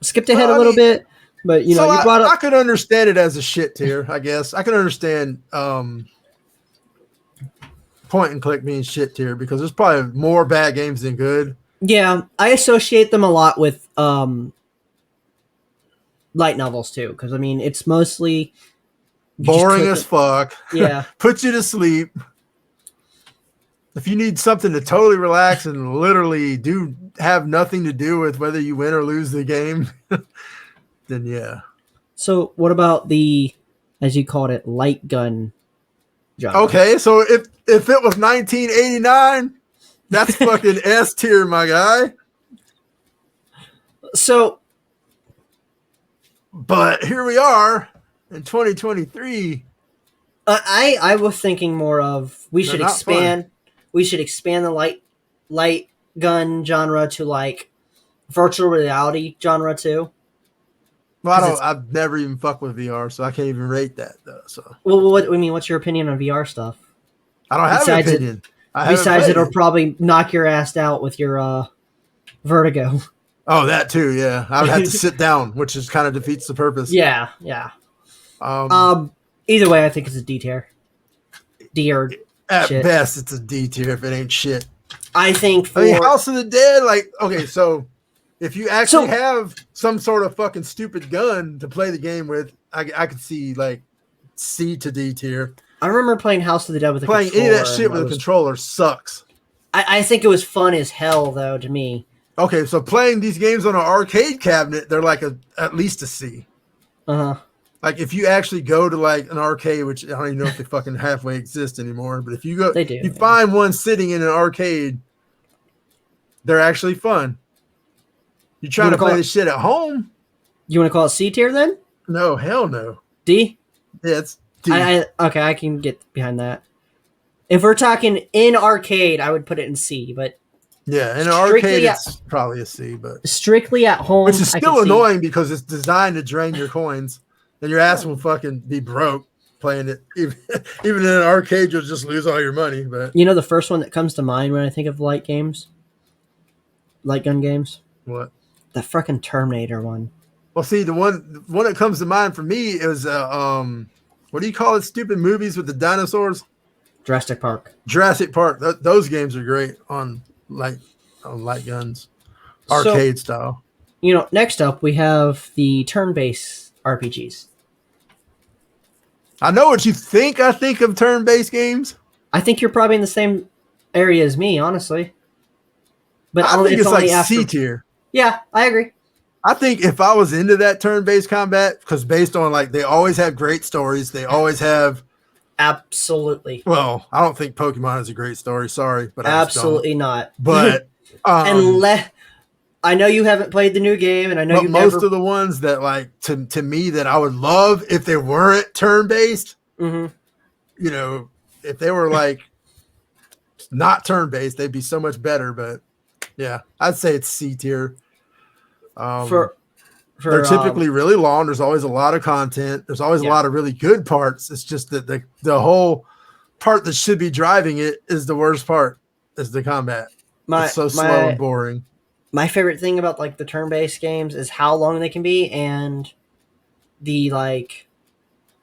Skipped ahead a little bit, but you brought up.
I could understand it as a shit tier. I guess I can understand point and click being shit tier because there's probably more bad games than good.
Yeah, I associate them a lot with light novels too, because I mean it's mostly
boring as fuck.
Yeah,
put you to sleep. If you need something to totally relax and literally have nothing to do with whether you win or lose the game, then yeah.
So what about the, as you called it, light gun genre?
Okay, so if it was 1989, that's fucking S tier, my guy.
So
But here we are in 2023.
I was thinking more of
They're not
expand the light gun genre to like virtual reality genre too.
Well, I've never even fucked with VR, so I can't even rate that though. So
Well, what I mean, what's your opinion on VR stuff?
I don't have
Besides
an
it-
opinion. I haven't
Besides,
played
it'll
it.
probably knock your ass out with your vertigo.
Oh, that too. Yeah, I would have to sit down, which is kind of defeats the purpose.
Yeah. Either way, I think it's a D tier. D or
At
shit.
best, it's a D tier if it ain't shit.
I think for
I mean, House of the Dead, like, okay, so if you actually have some sort of fucking stupid gun to play the game with, I could see like C to D tier.
I remember playing House of the Dead with a
Playing
controller.
any of that shit with a controller sucks.
I think it was fun as hell though to me.
Okay, so playing these games on an arcade cabinet, they're like at least a C.
Uh huh.
Like if you actually go to like an arcade, which I don't even know if they fucking halfway exist anymore, but if you go,
They do,
you
yeah.
find one sitting in an arcade, they're actually fun. You try
You
to
wanna call
play
it-
this shit at home?
You want to call it C tier then?
No, hell no.
D.
Yeah, it's D.
Okay, I can get behind that. If we're talking in arcade, I would put it in C, but
Yeah, in an
strictly
arcade,
at-
it's probably a C, but
strictly at home,
which is
I
still
can see.
annoying because it's designed to drain your coins, and your ass will fucking be broke playing it. Even in an arcade, you'll just lose all your money. But
You know the first one that comes to mind when I think of light gun games,
what?
the frickin' Terminator one.
Well, see, the one that comes to mind for me is what do you call it? Stupid movies with the dinosaurs.
Jurassic Park.
Jurassic Park. Those games are great on light guns, arcade style.
You know, next up we have the turn-based RPGs.
I know what you think. I think of turn-based games.
I think you're probably in the same area as me, honestly. But
I think it's like
only after.
C tier.
Yeah, I agree.
I think if I was into that turn-based combat, because based on like they always have great stories, they always have.
Absolutely.
Well, I don't think Pokemon is a great story. Sorry, but I just don't.
Absolutely not.
But
Unless I know you haven't played the new game, and I know
but
you've
most
never.
of the ones that like to me that I would love if they weren't turn-based,
Mhm.
you know, if they were like not turn-based, they'd be so much better. But yeah, I'd say it's C tier.
For
They're typically really long. There's always a lot of content. There's always a lot of really good parts. It's just that the whole part that should be driving it is the worst part, is the combat. It's so slow and boring.
My favorite thing about like the turn-based games is how long they can be, and the like.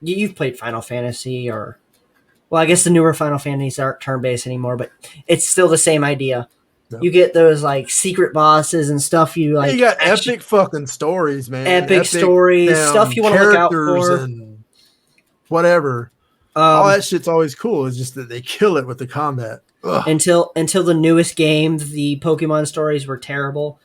You've played Final Fantasy, or well, I guess the newer Final Fantasies aren't turn-based anymore, but it's still the same idea.
Yep.
You get those like secret bosses and stuff. You like
You got epic fucking stories, man.
epic stories, stuff you want to look out for,
and whatever. All that shit's always cool. It's just that they kill it with the combat. Ugh.
until the newest games, the Pokemon stories were terrible.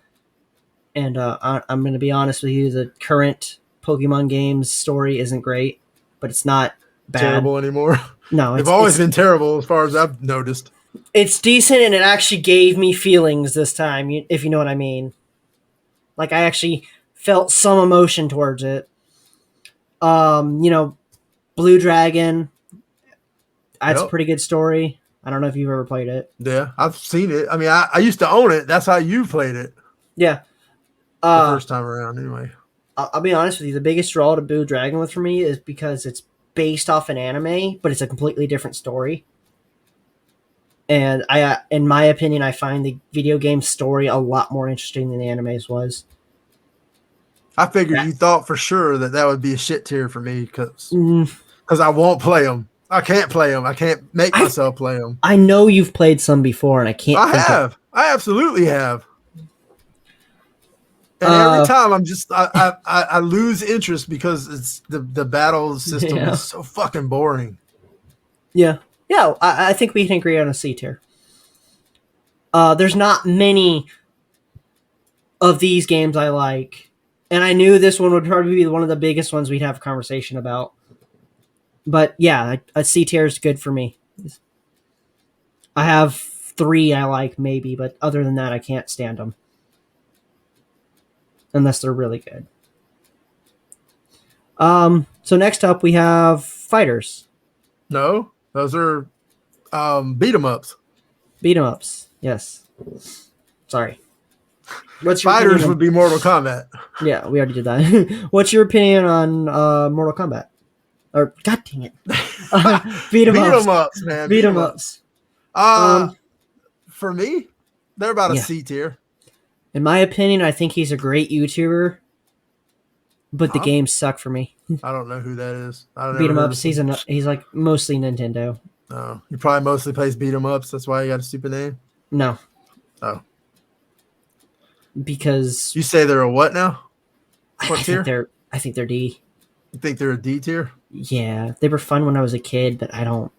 And I'm going to be honest with you, the current Pokemon games story isn't great, but it's not bad.
Terrible anymore.
No,
They've always been terrible as far as I've noticed.
It's decent, and it actually gave me feelings this time, if you know what I mean. Like, I actually felt some emotion towards it. You know, Blue Dragon, that's a pretty good story. I don't know if you've ever played it.
Yeah, I've seen it. I mean, I used to own it. That's how you played it
Yeah.
the first time around, anyway.
I'll be honest with you. The biggest draw to Blue Dragon with for me is because it's based off an anime, but it's a completely different story. And in my opinion, I find the video game story a lot more interesting than the anime's was.
I figured you thought for sure that would be a shit tier for me because
Mm,
I won't play them. I can't play them. I can't make myself play them.
I know you've played some before, and I can't.
I
think
have. I absolutely have. And every time I'm just I lose interest because it's the battle system is so fucking boring.
Yeah. I think we can agree on a C tier. There's not many of these games I like. And I knew this one would probably be one of the biggest ones we'd have a conversation about. But yeah, a C tier is good for me. I have 3 I like maybe, but other than that, I can't stand them unless they're really good. So next up we have fighters,
No, those are beat 'em ups.
beat 'em ups. Yes. Sorry. What's your
Fighters
opinion
would be Mortal Kombat.
Yeah, we already did that. What's your opinion on Mortal Kombat? Or God dang it, beat 'em
Beat
ups.
'em ups, man.
Beat 'em ups.
For me, they're about a
Yeah.
C tier.
In my opinion, I think he's a great YouTuber, but the
Huh?
games suck for me.
I don't know who that is. I don't
Beat 'em
know.
ups. He's like mostly Nintendo.
No, he probably mostly plays beat 'em ups. That's why he got a stupid name.
No,
Oh,
because
you say they're a what now?
I
What tier?
think they're D.
You think they're a D tier?
Yeah, they were fun when I was a kid, but I don't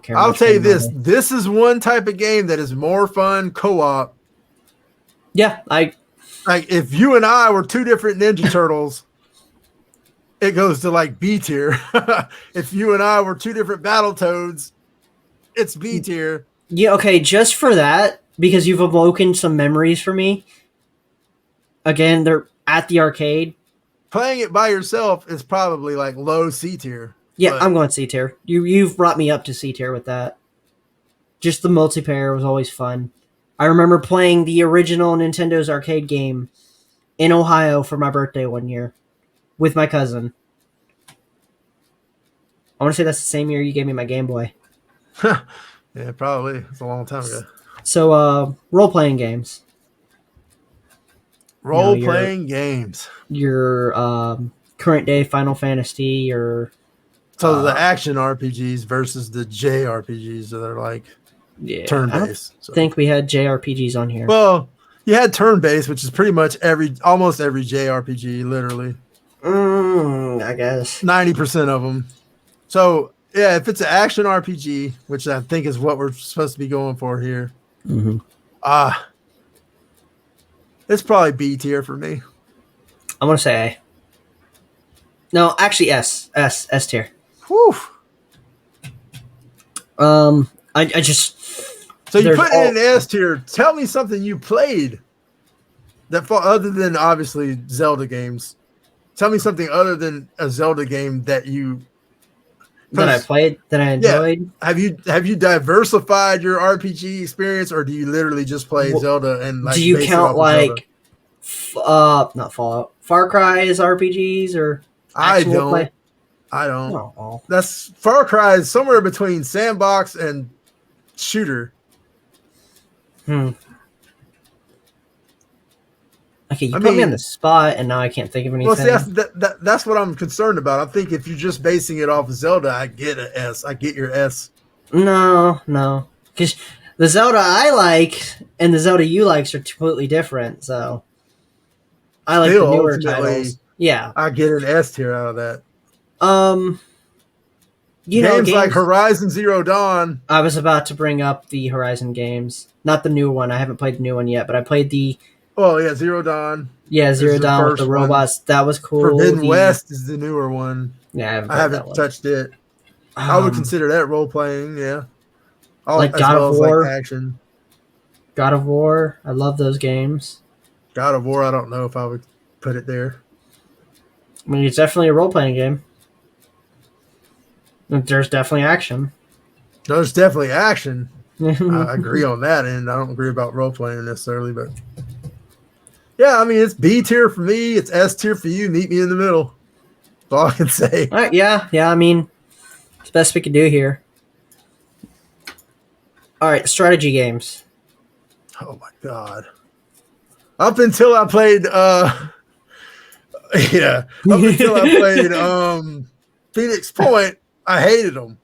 care.
I'll
much
tell you
anymore.
this: this is one type of game that is more fun co-op.
Yeah,
Like if you and I were 2 different Ninja Turtles, it goes to like B tier. If you and I were 2 different Battletoads, it's B tier.
yeah. Okay, just for that, because you've awoken some memories for me. Again, they're at the arcade.
Playing it by yourself is probably like low C tier.
Yeah,
But
I'm going C tier. You've brought me up to C tier with that. Just the multiplayer was always fun. I remember playing the original Nintendo's arcade game in Ohio for my birthday one year with my cousin. I want to say that's the same year you gave me my Game Boy.
yeah, probably. It's a long time ago.
So, role playing games.
Role playing games.
Your current day Final Fantasy or
So the action RPGs versus the JRPGs that are like turn
I don't
based. So.
think we had JRPGs on here.
Well, you had turn based, which is pretty much almost every JRPG, literally
I guess
90% of them. So yeah, if it's an action RPG, which I think is what we're supposed to be going for here, it's probably B tier for me.
I'm gonna say A. No, actually S tier.
Whew.
I just
So you
there's
put it in S tier. Tell me something you played that other than obviously Zelda games. Tell me something other than a Zelda game that you
that I played that I enjoyed.
Have you diversified your RPG experience, or do you literally just play Zelda and like?
Do you
base it
count
off of Zelda?
not Fallout, Far Cry as RPGs or
I
actual
don't.
play?
I don't.
Oh.
That's Far Cry is somewhere between sandbox and shooter.
Okay, you put me on the spot, and now I can't think of anything.
Well, see, that's what I'm concerned about. I think if you're just basing it off of Zelda, I get an S. I get your S.
No, because the Zelda I like and the Zelda you like are completely different. So I like
Still,
the newer
ultimately,
titles. Yeah.
I get an S tier out of that.
Games
like Horizon Zero Dawn.
I was about to bring up the Horizon games, not the new one. I haven't played the new one yet, but I played the.
Oh yeah, Zero Dawn.
Zero Dawn with the robots. That was cool.
Forbidden West is the newer one.
Yeah,
I haven't touched it. I would consider that role playing. Yeah,
like God of War,
like action.
God of War. I love those games.
God of War. I don't know if I would put it there.
I mean, it's definitely a role playing game. There's definitely action.
There's definitely action. I agree on that, and I don't agree about role playing necessarily, but yeah, I mean it's B tier for me, it's S tier for you. Meet me in the middle. That's all I can say.
All right, yeah. I mean, it's the best we can do here. All right, strategy games.
Oh my god! Up until I played, Up until I played Phoenix Point, I hated them.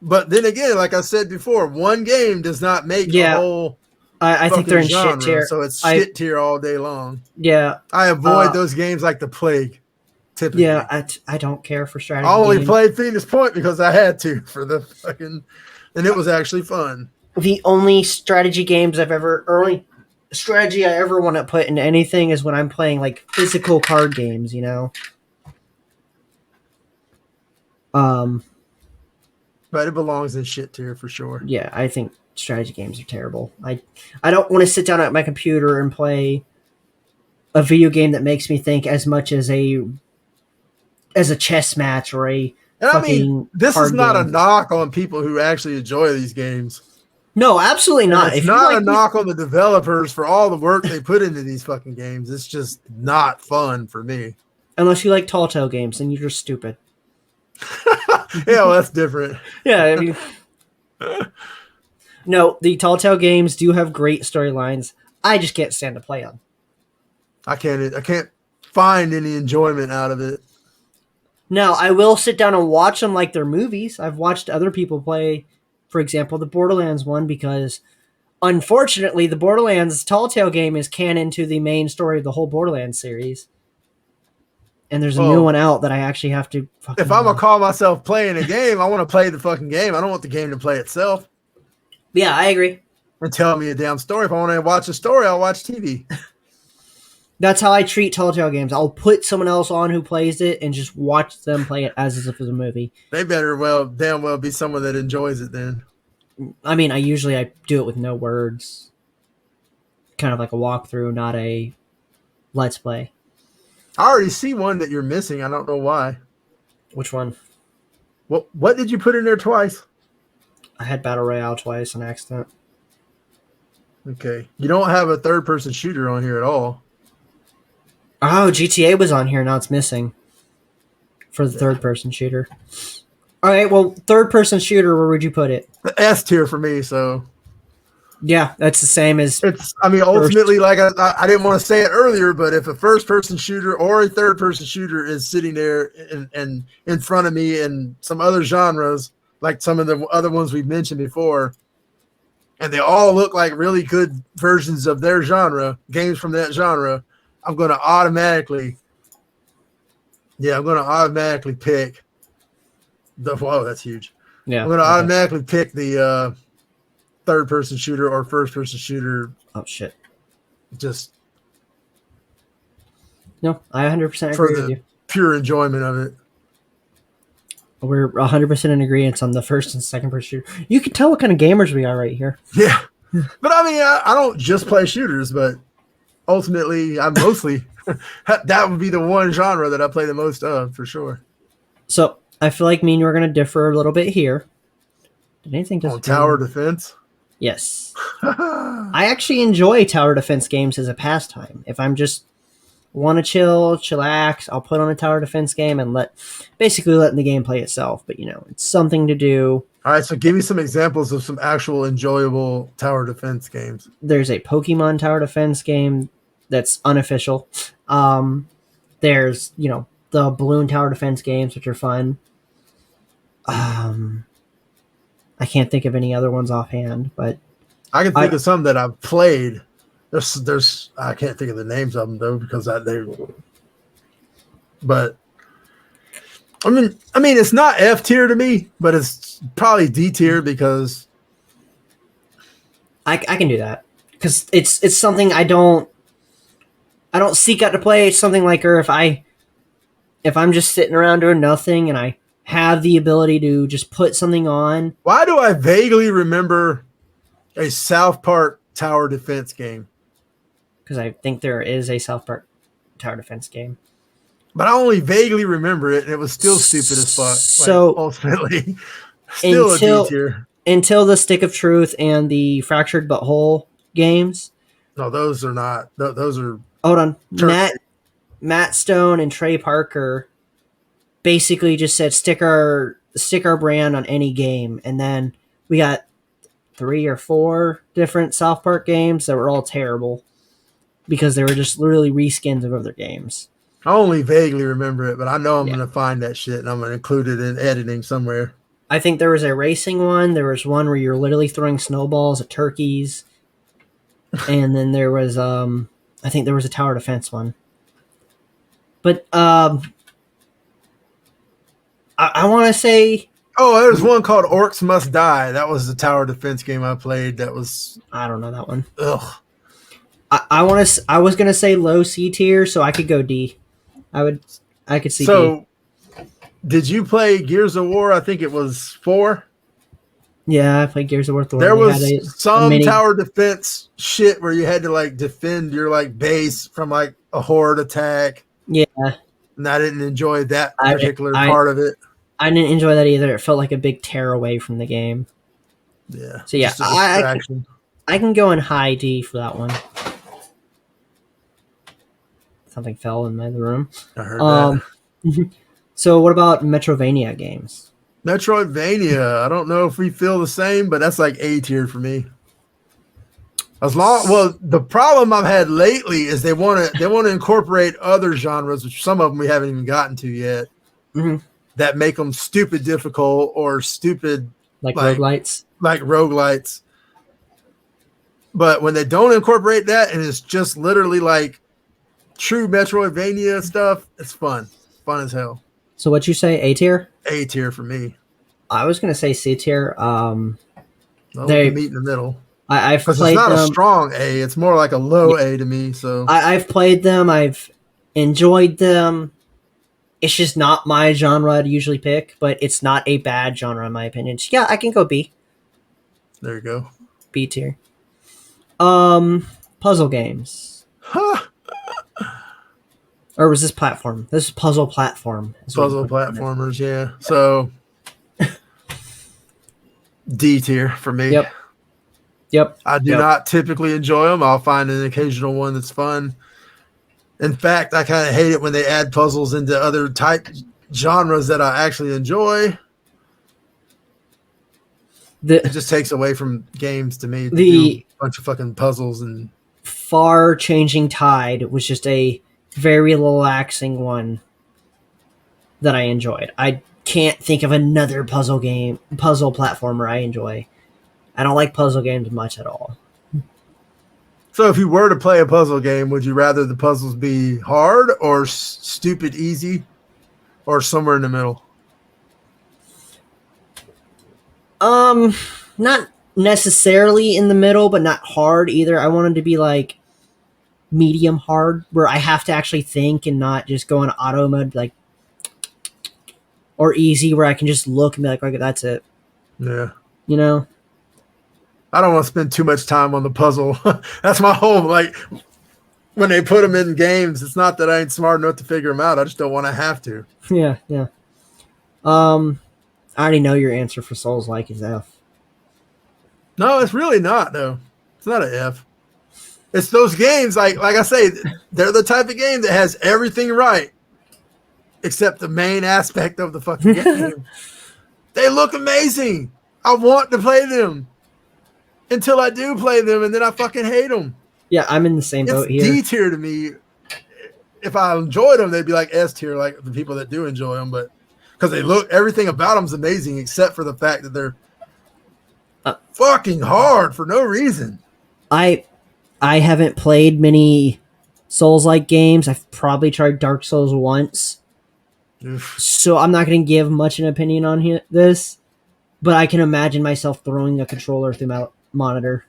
But then again, like I said before, one game does not make a whole.
I think they're in
genre,
shit tier.
So it's shit tier all day long.
Yeah.
I avoid those games like the plague. Typically.
Yeah, I don't care for strategy.
I only played Phoenix Point because I had to for the fucking, and it was actually fun.
The only strategy games I've ever strategy I ever want to put into anything is when I'm playing like physical card games, you know.
But it belongs in shit tier for sure.
Yeah, I think strategy games are terrible. I don't want to sit down at my computer and play a video game that makes me think as much as a chess match or a
And I
fucking
mean, this is
card
not a
game.
knock on people who actually enjoy these games.
No, absolutely not.
It's
If
not
you
a
like
knock on the developers for all the work they put into these fucking games. It's just not fun for me.
unless you like Telltale games, then you're just stupid.
Yeah, well, that's different.
Yeah, I mean, no, the Telltale games do have great storylines. I just can't stand to play them.
I can't find any enjoyment out of it.
Now, I will sit down and watch them like they're movies. I've watched other people play, for example, the Borderlands one, because unfortunately, the Borderlands Telltale game is canon to the main story of the whole Borderlands series. And there's a new one out that I actually have to fucking
If I'm going to call myself playing a game, I want to play the fucking game. I don't want the game to play itself
Yeah, I agree.
and tell me a damn story. If I want to watch a story, I'll watch TV.
That's how I treat Telltale games. I'll put someone else on who plays it and just watch them play it as if it was a movie.
They better damn well be someone that enjoys it then.
I mean, I do it with no words. Kind of like a walkthrough, not a let's play.
I already see one that you're missing. I don't know why.
Which one?
What did you put in there twice?
I had Battle Royale twice on accident.
Okay. You don't have a third-person shooter on here at all.
Oh, GTA was on here. Now it's missing for the third-person shooter. All right, well, third-person shooter, where would you put it?
The S tier for me, so...
Yeah, that's the same as...
ultimately, like I didn't want to say it earlier, but if a first-person shooter or a third-person shooter is sitting there and in front of me in some other genres, like some of the other ones we've mentioned before, and they all look like really good versions of their genre, games from that genre, I'm going to automatically pick the... Whoa, that's huge.
Yeah,
I'm going to automatically pick the... third-person shooter or first-person shooter.
Oh shit!
Just
no, I 100%
for
agree with
the
you.
pure enjoyment of it.
We're 100% in agreement on the first and second person shooter. You can tell what kind of gamers we are right here.
Yeah, but I mean, I don't just play shooters, but ultimately, I mostly that would be the one genre that I play the most of for sure.
So I feel like me and you are going to differ a little bit here. Did anything just
on tower defense?
Yes. I actually enjoy tower defense games as a pastime. If I'm just want to chillax, I'll put on a tower defense game and basically letting the game play itself. But, it's something to do.
All right, so give me some examples of some actual enjoyable tower defense games.
There's a Pokemon tower defense game that's unofficial. There's, the balloon tower defense games, which are fun. I can't think of any other ones offhand, but
I can think of some that I've played. There's I can't think of the names of them though because but I mean it's not F tier to me, but it's probably D tier because
I can do that because it's something I don't seek out to play. It's something like if I'm just sitting around doing nothing and I have the ability to just put something on.
Why do I vaguely remember a South Park tower defense game?
Because I think there is a South Park tower defense game.
But I only vaguely remember it, and it was still stupid as fuck.
So
ultimately, still a D tier.
Until the Stick of Truth and the Fractured But Whole games.
No, those are not. Those are...
Hold on. Matt Stone and Trey Parker basically just said stick our brand on any game, and then we got 3 or 4 different South Park games that were all terrible because they were just literally reskins of other games.
I only vaguely remember it, but I know I'm going to find that shit and I'm going to include it in editing somewhere.
I think there was a racing one. There was one where you're literally throwing snowballs at turkeys, and then there was I think there was a tower defense one. But I want to say...
Oh, there's one called Orcs Must Die. That was the tower defense game I played. That was...
I don't know that one.
Ugh.
I was gonna say low C tier, so I could go D. I would. I could see D.
So, did you play Gears of War? I think it was 4.
Yeah, I played Gears of War 4.
There
They had
was
a
some
mini.
tower defense shit where you had to like defend your like base from like a horde attack,
Yeah,
and I didn't enjoy that
I
particular
I
part of it.
I didn't enjoy that either. It felt like a big tear away from the game.
Yeah,
So yeah,
just a distraction.
I can go in high D for that one. Something fell in my room.
I heard that.
So what about Metrovania games?
Metroidvania. I don't know if we feel the same, but that's like A tier for me. Well, the problem I've had lately is they want to incorporate other genres, which some of them we haven't even gotten to yet, that make them stupid difficult or stupid
like roguelites.
Like roguelites. But when they don't incorporate that and it's just literally like true Metroidvania stuff, it's fun. Fun as hell.
So what'd you say? A tier?
A tier for me.
I was gonna say C tier.
They meet in the middle.
I've played
it's not
them.
A strong A. It's more like a low A to me. So
I've played them. I've enjoyed them. It's just not my genre to usually pick, but it's not a bad genre in my opinion. So yeah, I can go B.
There you go.
B tier. Puzzle games.
Huh.
Or was this platform? This is puzzle platform.
Puzzle platformers, yeah. So D tier for me.
Yep.
I do not typically enjoy them. I'll find an occasional one that's fun. In fact, I kind of hate it when they add puzzles into other type genres that I actually enjoy. It just takes away from games to me. A bunch of fucking puzzles and
Far Changing Tide was just a very relaxing one that I enjoyed. I can't think of another puzzle platformer I enjoy. I don't like puzzle games much at all.
So if you were to play a puzzle game, would you rather the puzzles be hard or stupid easy or somewhere in the middle?
Not necessarily in the middle, but not hard either. I wanted to be like medium hard, where I have to actually think and not just go in auto mode, like, or easy, where I can just look and be like, okay, that's it.
Yeah.
You know?
I don't want to spend too much time on the puzzle. That's my whole, like, when they put them in games, it's not that I ain't smart enough to figure them out. I just don't want to have to.
Yeah. I already know your answer for Souls-like is F.
No, it's really not, though. It's not an F. It's those games, like I say, they're the type of game that has everything right except the main aspect of the fucking game. They look amazing. I want to play them until I do play them, and then I fucking hate them.
Yeah, I'm in the same boat here.
It's D tier to me. If I enjoyed them, they'd be like S tier, like the people that do enjoy them, but because everything about them's amazing except for the fact that they're fucking hard for no reason.
I haven't played many Souls-like games. I've probably tried Dark Souls once.
Oof.
So I'm not going to give much an opinion on this, but I can imagine myself throwing a controller through my monitor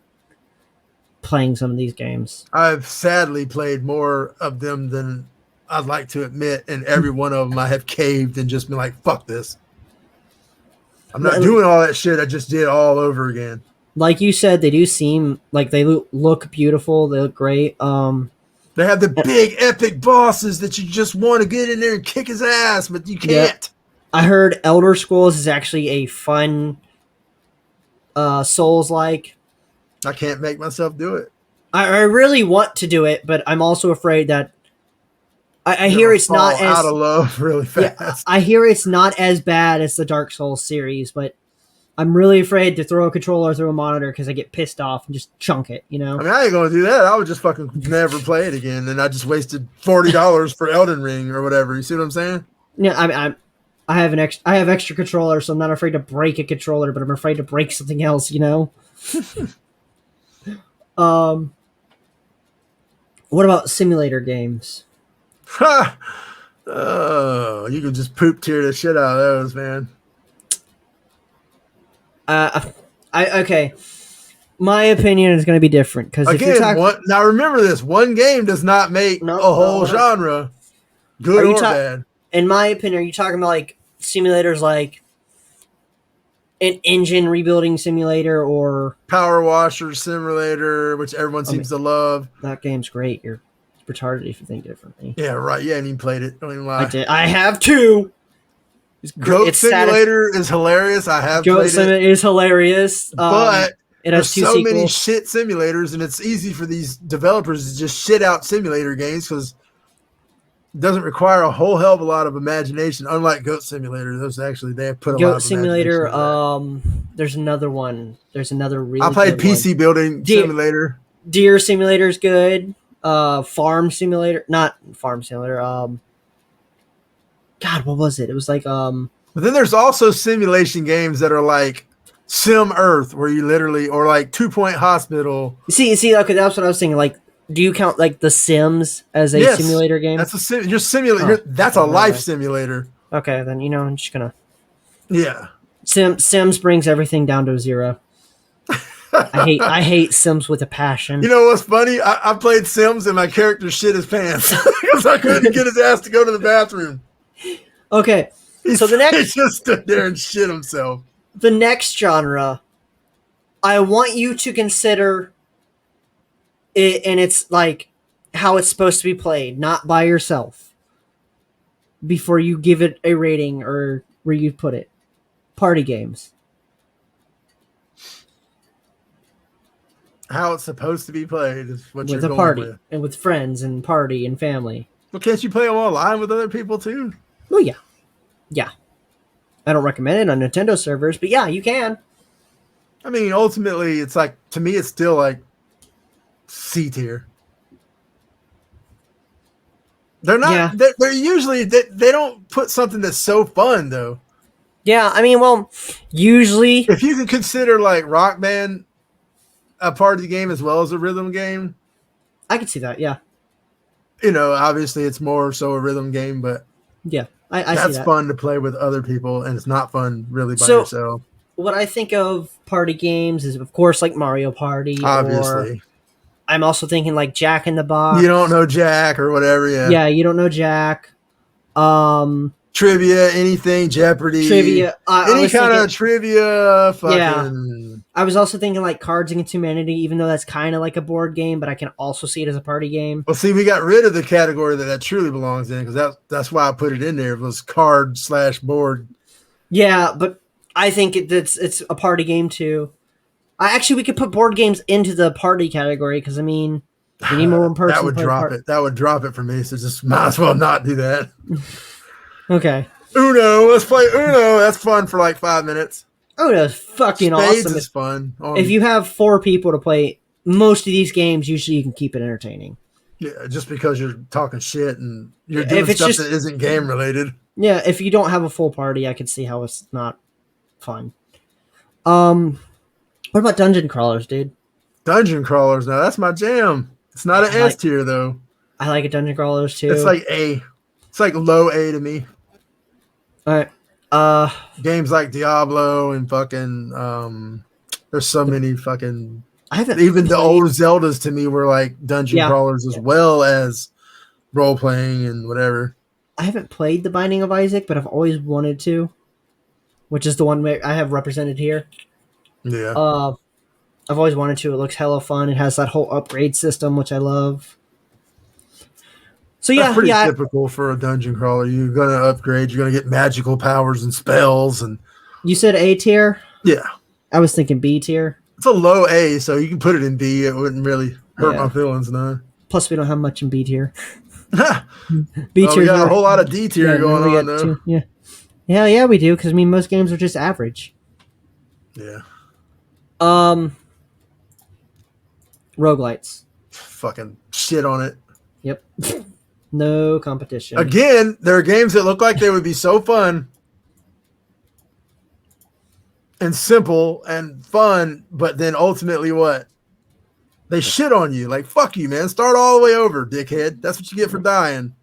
playing some of these games.
I've sadly played more of them than I'd like to admit, and every one of them I have caved and just been like, fuck this. I'm not doing all that shit I just did all over again.
Like you said, they do seem like they look beautiful. They look great.
They have the big epic bosses that you just want to get in there and kick his ass, but you can't.
I heard Elder Scrolls is actually a fun Souls-like.
I can't make myself do it.
I really want to do it, but I'm also afraid that I hear it's not as
out of love really fast.
Yeah, I hear it's not as bad as the Dark Souls series, but I'm really afraid to throw a controller through a monitor because I get pissed off and just chunk it, you know?
I mean, I ain't going to do that. I would just fucking never play it again, and I just wasted $40 for Elden Ring or whatever. You see what I'm saying?
Yeah, I have extra controller, so I'm not afraid to break a controller, but I'm afraid to break something else, you know? What about simulator games?
Ha! Oh, you can just poop tear the shit out of those, man.
Okay. My opinion is going to be different because if you're
Again,
talking,
now remember this: one game does not make
No,
a whole
no.
genre, good
Are you
or
ta-
bad.
in my opinion, are you talking about like simulators like an engine rebuilding simulator or
Power Washer Simulator, which everyone seems to love.
that game's great? You're retarded if you think differently.
Yeah, right. You ain't even played it. Don't even lie.
I did. I have two.
Goat
It's satis-
Simulator is hilarious. I have
Goat
played it,
Simulator is hilarious.
but
it
there's
has two
so many
sequels.
shit simulators, and it's easy for these developers to just shit out simulator games because it doesn't require a whole hell of a lot of imagination. Unlike Goat Simulator, those actually they have put a lot
Goat
of
Simulator.
imagination into
There's another one. There's another
that.
really.
I played
good one.
PC Building Simulator.
Deer Simulator is good. Farm Simulator, not Farm Simulator. God, what was it? It was like
But then there's also simulation games that are like Sim Earth, where you literally, or like 2 Point Hospital.
See. Okay, that's what I was thinking. Like, do you count like The Sims as a
Yes,
simulator game?
That's you're simulator.
Oh,
That's a
right.
life simulator.
Okay, then I'm just gonna.
Yeah.
Sims brings everything down to zero. I hate Sims with a passion.
You know what's funny? I played Sims and my character shit his pants because I couldn't get his ass to go to the bathroom.
Okay, so the
He
next
just stood there and shit himself.
the next genre, I want you to consider it, and it's like how it's supposed to be played, not by yourself. Before you give it a rating or where you put it, party games.
How it's supposed to be played is what
With
you're
a
going
party
with.
and with friends and party and family.
Well, can't you play them online with other people too?
Oh yeah. I don't recommend it on Nintendo servers, but yeah, you can.
I mean, ultimately, it's like, to me, it's still like C tier. They're not.
Yeah.
They're usually they don't put something that's so fun though.
Yeah, I mean, well, usually,
If you can consider like Rock Band a party game as well as a rhythm game,
I can see that. Yeah,
obviously it's more so a rhythm game, but
yeah, I see
that's
that.
fun to play with other people, and it's not fun really by
So-
yourself.
What I think of party games is, of course, like Mario Party. Or
Obviously,
I'm also thinking like Jack in the Box.
you don't know Jack or whatever. Yeah,
Yeah, you don't know Jack.
Trivia, anything, Jeopardy,
Trivia. I
any
was
kind
thinking,
of trivia. Fucking
I was also thinking like Cards Against Humanity, even though that's kind of like a board game, but I can also see it as a party game.
Well, see, we got rid of the category that truly belongs in because that's why I put it in there. It was card/board.
Yeah, but I think it's a party game too. We could put board games into the party category because I mean, we need more one person.
That would
to play
drop it. That would drop it for me. So just might as well not do that.
Okay.
Uno, let's play Uno. That's fun for like 5 minutes.
Oh, that's fucking
Spades
awesome.
is fun.
If you have 4 people to play most of these games, usually you can keep it entertaining.
Yeah, just because you're talking shit and you're
Yeah,
doing
if it's
stuff
just-
that isn't game related.
Yeah, if you don't have a full party, I can see how it's not fun. What about dungeon crawlers, dude?
Dungeon crawlers, now that's my jam. It's not an
I like-
S tier though.
I like a dungeon crawlers too.
It's like A. It's like low A to me.
All right.
Games like Diablo and fucking there's so many fucking
I haven't
even the
played-
old Zeldas to me were like dungeon
Yeah.
crawlers as well as role playing and whatever.
I haven't played The Binding of Isaac, but I've always wanted to, which is the one I have represented here.
Yeah.
I've always wanted to. It looks hella fun. It has that whole upgrade system, which I love. So
That's
yeah,
pretty
yeah.
typical for a dungeon crawler. You're gonna upgrade, you're gonna get magical powers and spells and
You said A tier.
yeah.
I was thinking B tier.
It's a low A, so you can put it in B. It wouldn't really hurt
Yeah.
my feelings none.
Plus, we don't have much in B tier. B
Well, we
tier.
got a whole lot of D tier going on though.
Yeah. Yeah, we do. Because I mean, most games are just average.
Yeah.
Roguelites.
Fucking shit on it.
Yep. No competition.
Again, there are games that look like they would be so fun and simple and fun, but then ultimately what? They shit on you. Like, fuck you, man. Start all the way over, dickhead. That's what you get for dying.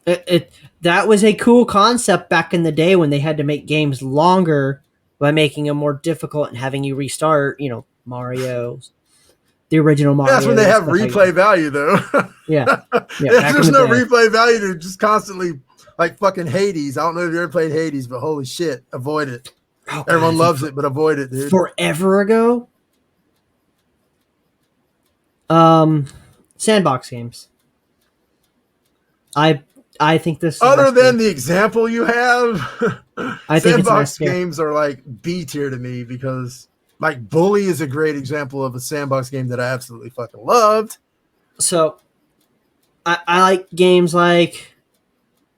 That was a cool concept back in the day when they had to make games longer by making them more difficult and having you restart, Mario's, the original Mario.
That's when they have replay value, though.
Yeah.
There's no replay value to just constantly, like fucking Hades. I don't know if you ever played Hades, but holy shit, avoid it.
Oh,
Everyone loves it, but avoid it, dude.
Forever ago. Sandbox games. I think this is
other than the example you have,
I think
sandbox games are like B tier to me because like Bully is a great example of a sandbox game that I absolutely fucking loved.
So I like games like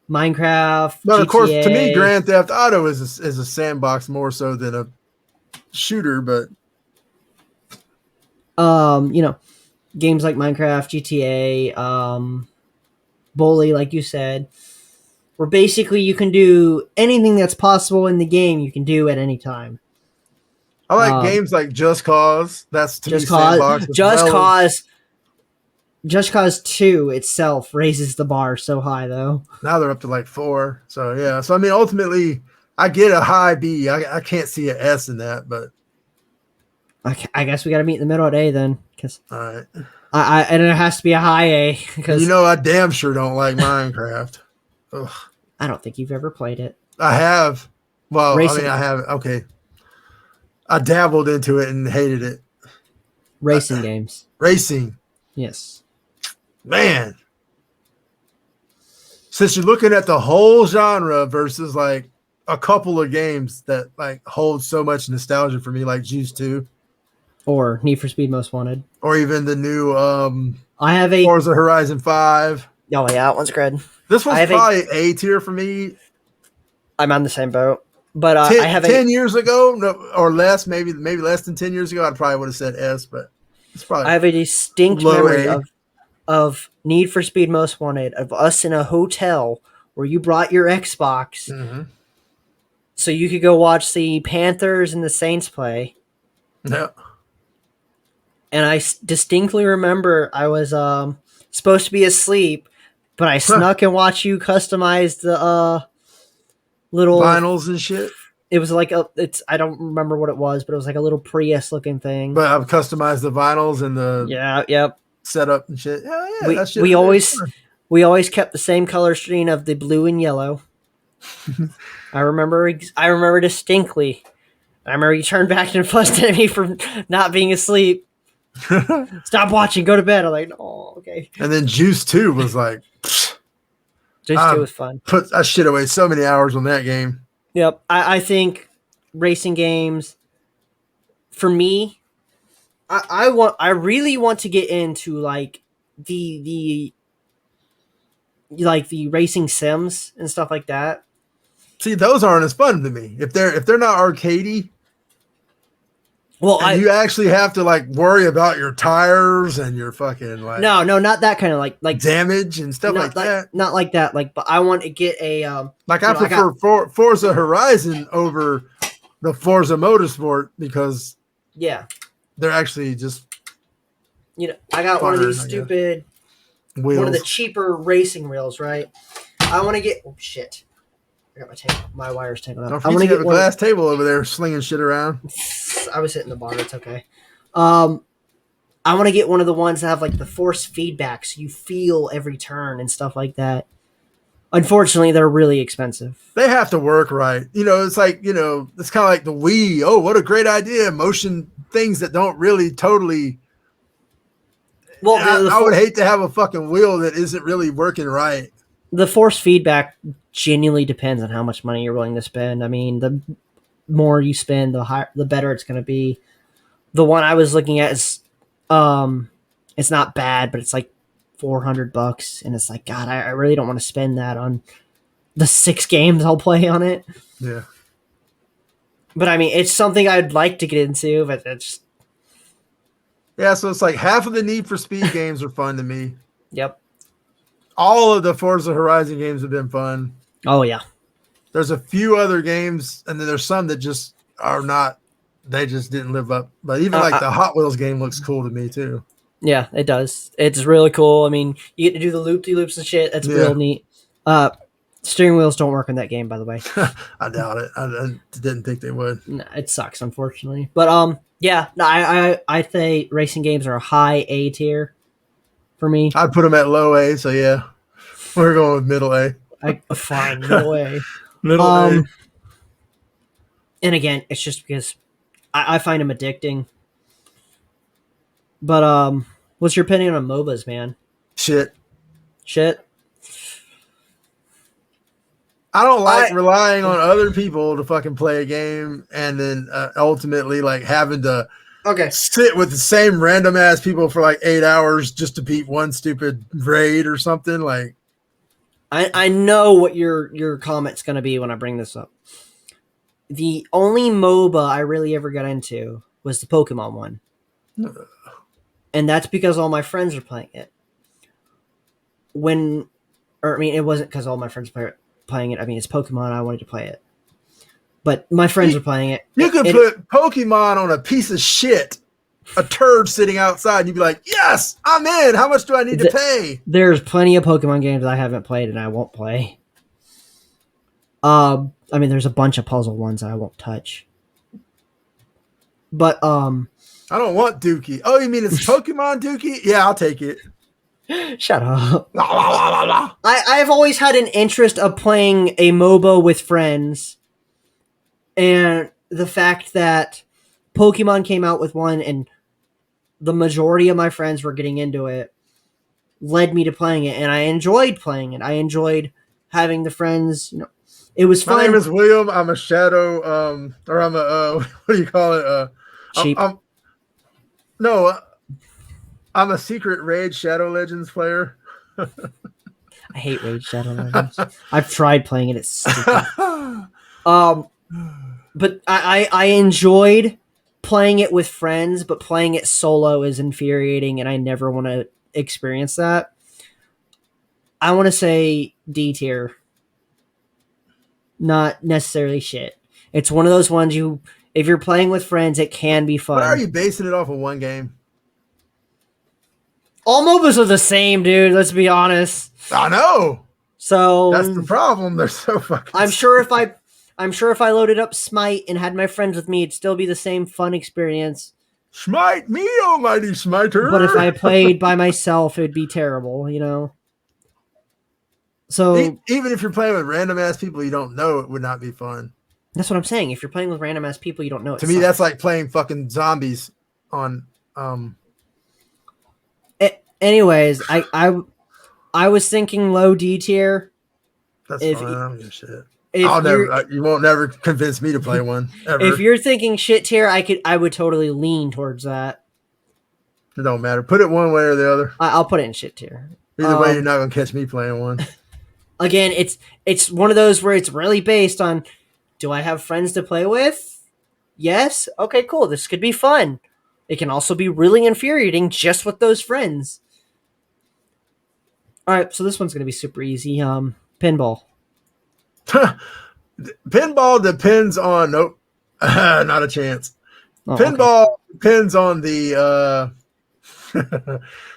Minecraft.
But
GTA.
Of course, to me, Grand Theft Auto is a sandbox more so than a shooter. But
games like Minecraft, GTA, Bully, like you said, where basically you can do anything that's possible in the game. You can do at any time.
I like games like Just Cause. That's to
Just
me sandbox.
Just Cause 2 itself raises the bar so high, though.
Now they're up to like 4. So, yeah. So, I mean, ultimately, I get a high B. I can't see an S in that, but.
I guess we got to meet in the middle at A then.
All right.
And it has to be a high A. Because
I damn sure don't like Minecraft. Ugh.
I don't think you've ever played it.
I have. Well,
Racing.
I have. Okay. I dabbled into it and hated it.
Racing games.
Racing.
Yes.
Man. Since you're looking at the whole genre versus like a couple of games that like hold so much nostalgia for me, like Juice 2.
Or Need for Speed Most Wanted.
Or even the new
I have a
Forza Horizon 5.
Oh yeah, that one's good.
This one's probably A tier for me.
I'm on the same boat. But I have
10 years ago, or less, maybe less than 10 years ago, I probably would have said S, but it's probably
I have a distinct memory of Need for Speed Most Wanted, of us in a hotel where you brought your Xbox so you could go watch the Panthers and the Saints play.
Yeah.
And I distinctly remember I was supposed to be asleep, but I snuck and watched you customize the little
vinyls and shit.
It was like I don't remember what it was, but it was like a little Prius looking thing.
But I've customized the vinyls and the setup and shit. Yeah,
we always kept the same color scheme of the blue and yellow. I remember distinctly. I remember you turned back and fussed at me for not being asleep. Stop watching, go to bed. I'm like, oh, okay.
And then Juice 2 was like,
Juice 2 was fun.
I shit away so many hours on that game.
Yep. I think racing games, for me, I really want to get into like the racing sims and stuff like that.
See, those aren't as fun to me. If they're not arcadey. Well, you actually have to like worry about your tires and your fucking like
no, not that kind of like
damage and stuff like that.
Not like that. Like, but I want to get a
like I prefer Forza Horizon over the Forza Motorsport because they're actually just
I got one of these stupid wheels. One of the cheaper racing wheels, right? I want to get shit. I got my wires tangled up.
I want to get a glass table over there slinging shit around.
I was hitting the bar. It's okay. I want to get one of the ones that have like the force feedback, so you feel every turn and stuff like that. Unfortunately, they're really expensive.
They have to work right. It's like it's kind of like the Wii. Oh, what a great idea! Motion things that don't really totally. Well, I would hate to have a fucking wheel that isn't really working right.
The force feedback genuinely depends on how much money you're willing to spend. I mean, the more you spend, the better it's going to be. The one I was looking at is, it's not bad, but it's like $400, and it's like, God, I really don't want to spend that on the 6 games I'll play on it.
Yeah.
But I mean, it's something I'd like to get into, but it's.
Yeah, so it's like half of the Need for Speed games are fun to me.
Yep.
All of the Forza Horizon games have been fun.
Oh, yeah.
There's a few other games, and then there's some that just are not, they just didn't live up. But even like the Hot Wheels game looks cool to me, too.
Yeah, it does. It's really cool. I mean, you get to do the loop-de-loops and shit. That's real neat. Steering wheels don't work in that game, by the way.
I doubt it. I didn't think they would.
No, it sucks, unfortunately. But yeah, no, I say racing games are a high A tier for me.
I'd put them at low A. So yeah, we're going with middle A.
Fine, middle A.
Middle A.
And again, it's just because I find them addicting. But what's your opinion on MOBAs, man?
Shit. I don't like relying on other people to fucking play a game and then ultimately like having to sit with the same random ass people for like 8 hours just to beat one stupid raid or something. Like,
I know what your comment's going to be when I bring this up. The only MOBA I really ever got into was the Pokemon one. And that's because all my friends are playing it. It wasn't because all my friends were playing it. I mean, it's Pokemon. I wanted to play it. But my friends are playing it.
You could put Pokemon on a piece of shit, a turd sitting outside, and you'd be like, yes, I'm in. How much do I need to pay?
There's plenty of Pokemon games I haven't played and I won't play. I mean, there's a bunch of puzzle ones that I won't touch. But
I don't want Dookie. Oh, you mean it's Pokemon Dookie? Yeah, I'll take it.
Shut up. I've always had an interest of playing a MOBA with friends. And the fact that Pokemon came out with one and the majority of my friends were getting into it led me to playing it. And I enjoyed playing it. I enjoyed having the friends, it was fun.
My name is William. I'm a shadow, or I'm a, what do you call it?
Cheap.
I'm a secret Raid Shadow Legends player.
I hate Raid Shadow Legends. I've tried playing it. It's stupid. But I enjoyed playing it with friends, but playing it solo is infuriating, and I never want to experience that. I want to say D tier. Not necessarily shit. It's one of those ones if you're playing with friends, it can be fun.
But are you basing it off of one game?
All MOBAs are the same, dude. Let's be honest.
I know.
So
that's the problem. They're so fucking.
I'm sure if I loaded up Smite and had my friends with me, it'd still be the same fun experience.
Smite me, almighty smiter.
But if I played by myself, it'd be terrible, So
even if you're playing with random ass people you don't know, it would not be fun.
That's what I'm saying. If you're playing with random ass people you don't know,
to me that's like playing fucking zombies on.
Anyways, I was thinking low D tier.
That's fine. I don't give a shit. You won't never convince me to play one. Ever.
If you're thinking shit tier, I would totally lean towards that.
It don't matter. Put it one way or the other.
I'll put it in shit tier.
Either way, you're not gonna catch me playing one.
Again, it's one of those where it's really based on, do I have friends to play with? Yes. Okay, cool. This could be fun. It can also be really infuriating just with those friends. All right, so this one's gonna be super easy. Pinball.
Pinball depends on not a chance. Pinball depends on the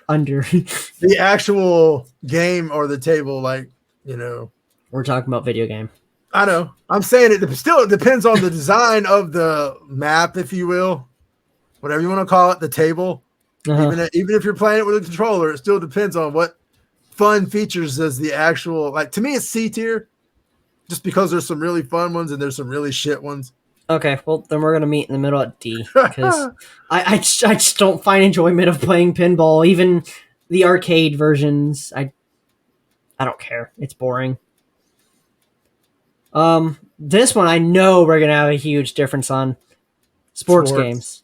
under
the actual game or the table. Like
we're talking about video game.
I know. I'm saying it depends on the design of the map, if you will, whatever you want to call it, the table. Even if you're playing it with a controller, it still depends on what fun features does the actual, like, to me it's C tier just because there's some really fun ones and there's some really shit ones.
Okay, well then we're gonna meet in the middle at D because I just don't find enjoyment of playing pinball. Even the arcade versions, I don't care. It's boring. This one I know we're gonna have a huge difference on. Sports games.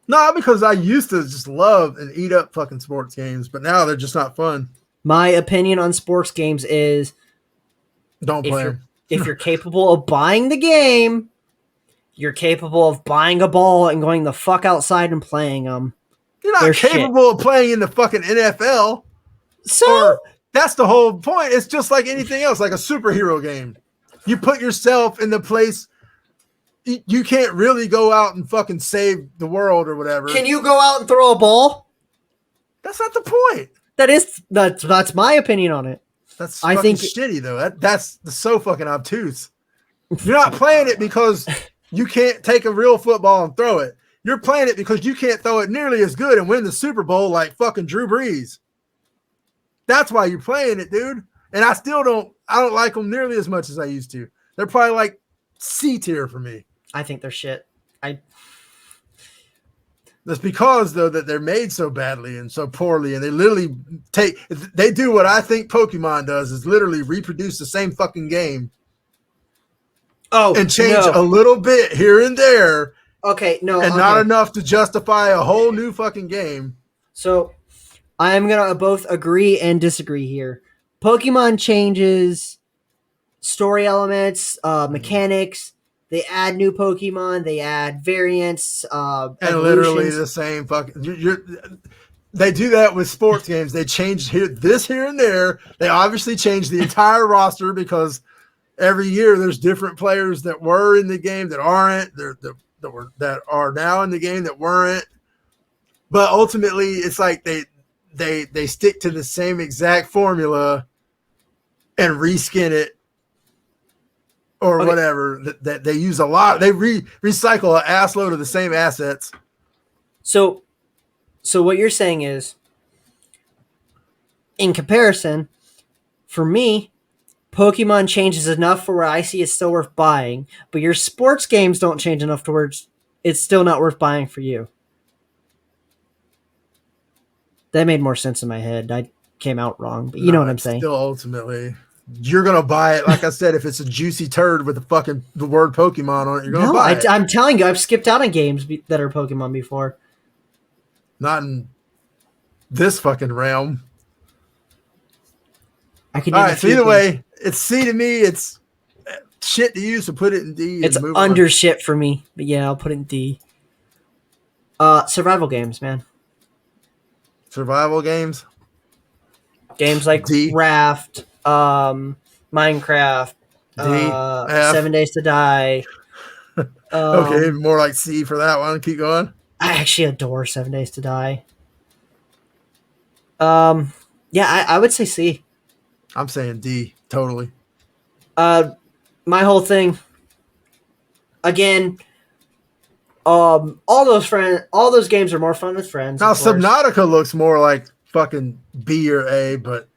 No, because I used to just love and eat up fucking sports games, but now they're just not fun.
My opinion on sports games is
don't play them.
If you're capable of buying the game, you're capable of buying a ball and going the fuck outside and playing them.
You're not capable of playing in the fucking NFL.
So
that's the whole point. It's just like anything else, like a superhero game. You put yourself in the place. You can't really go out and fucking save the world or whatever.
Can you go out and throw a ball?
That's not the point.
That's my opinion on it.
That's
I
fucking
think
shitty though. That's so fucking obtuse. You're not playing it because you can't take a real football and throw it. You're playing it because you can't throw it nearly as good and win the Super Bowl like fucking Drew Brees. That's why you're playing it, dude. And I don't like them nearly as much as I used to. They're probably like C tier for me.
I think they're shit.
That's because though that they're made so badly and so poorly, and they literally they do what I think Pokemon does is literally reproduce the same fucking game and change a little bit here and there.
Okay, no,
and not enough to justify a whole new fucking game.
So I'm gonna both agree and disagree here. Pokemon changes story elements, mechanics. They add new Pokemon. They add variants,
and
evolutions.
Literally the same fucking. They do that with sports games. They change here and there. They obviously change the entire roster because every year there's different players that were in the game that aren't. That are now in the game that weren't. But ultimately, it's like they stick to the same exact formula and reskin it. Or whatever that they use a lot. They recycle an ass load of the same assets.
So what you're saying is, in comparison, for me, Pokemon changes enough for where I see it's still worth buying, but your sports games don't change enough to where it's still not worth buying for you. That made more sense in my head. I came out wrong, but you know what I'm saying.
Still, ultimately, you're gonna buy it. Like I said, if it's a juicy turd with the word Pokemon on it, you're gonna buy it.
I'm telling you, I've skipped out on games that are Pokemon before.
Not in this fucking realm.
All
right, so either way, it's C to me. It's shit to you, so put it in D.
It's under shit for me, but yeah, I'll put it in D. Survival games, man.
Survival games.
Games like
D.
Raft, Minecraft, 7 Days to Die.
Okay, more like C for that one. Keep going.
I actually adore 7 Days to Die. Yeah, I would say C.
I'm saying D, totally.
My whole thing. Again, all those games are more fun with friends.
Now, Subnautica looks more like fucking B or A, but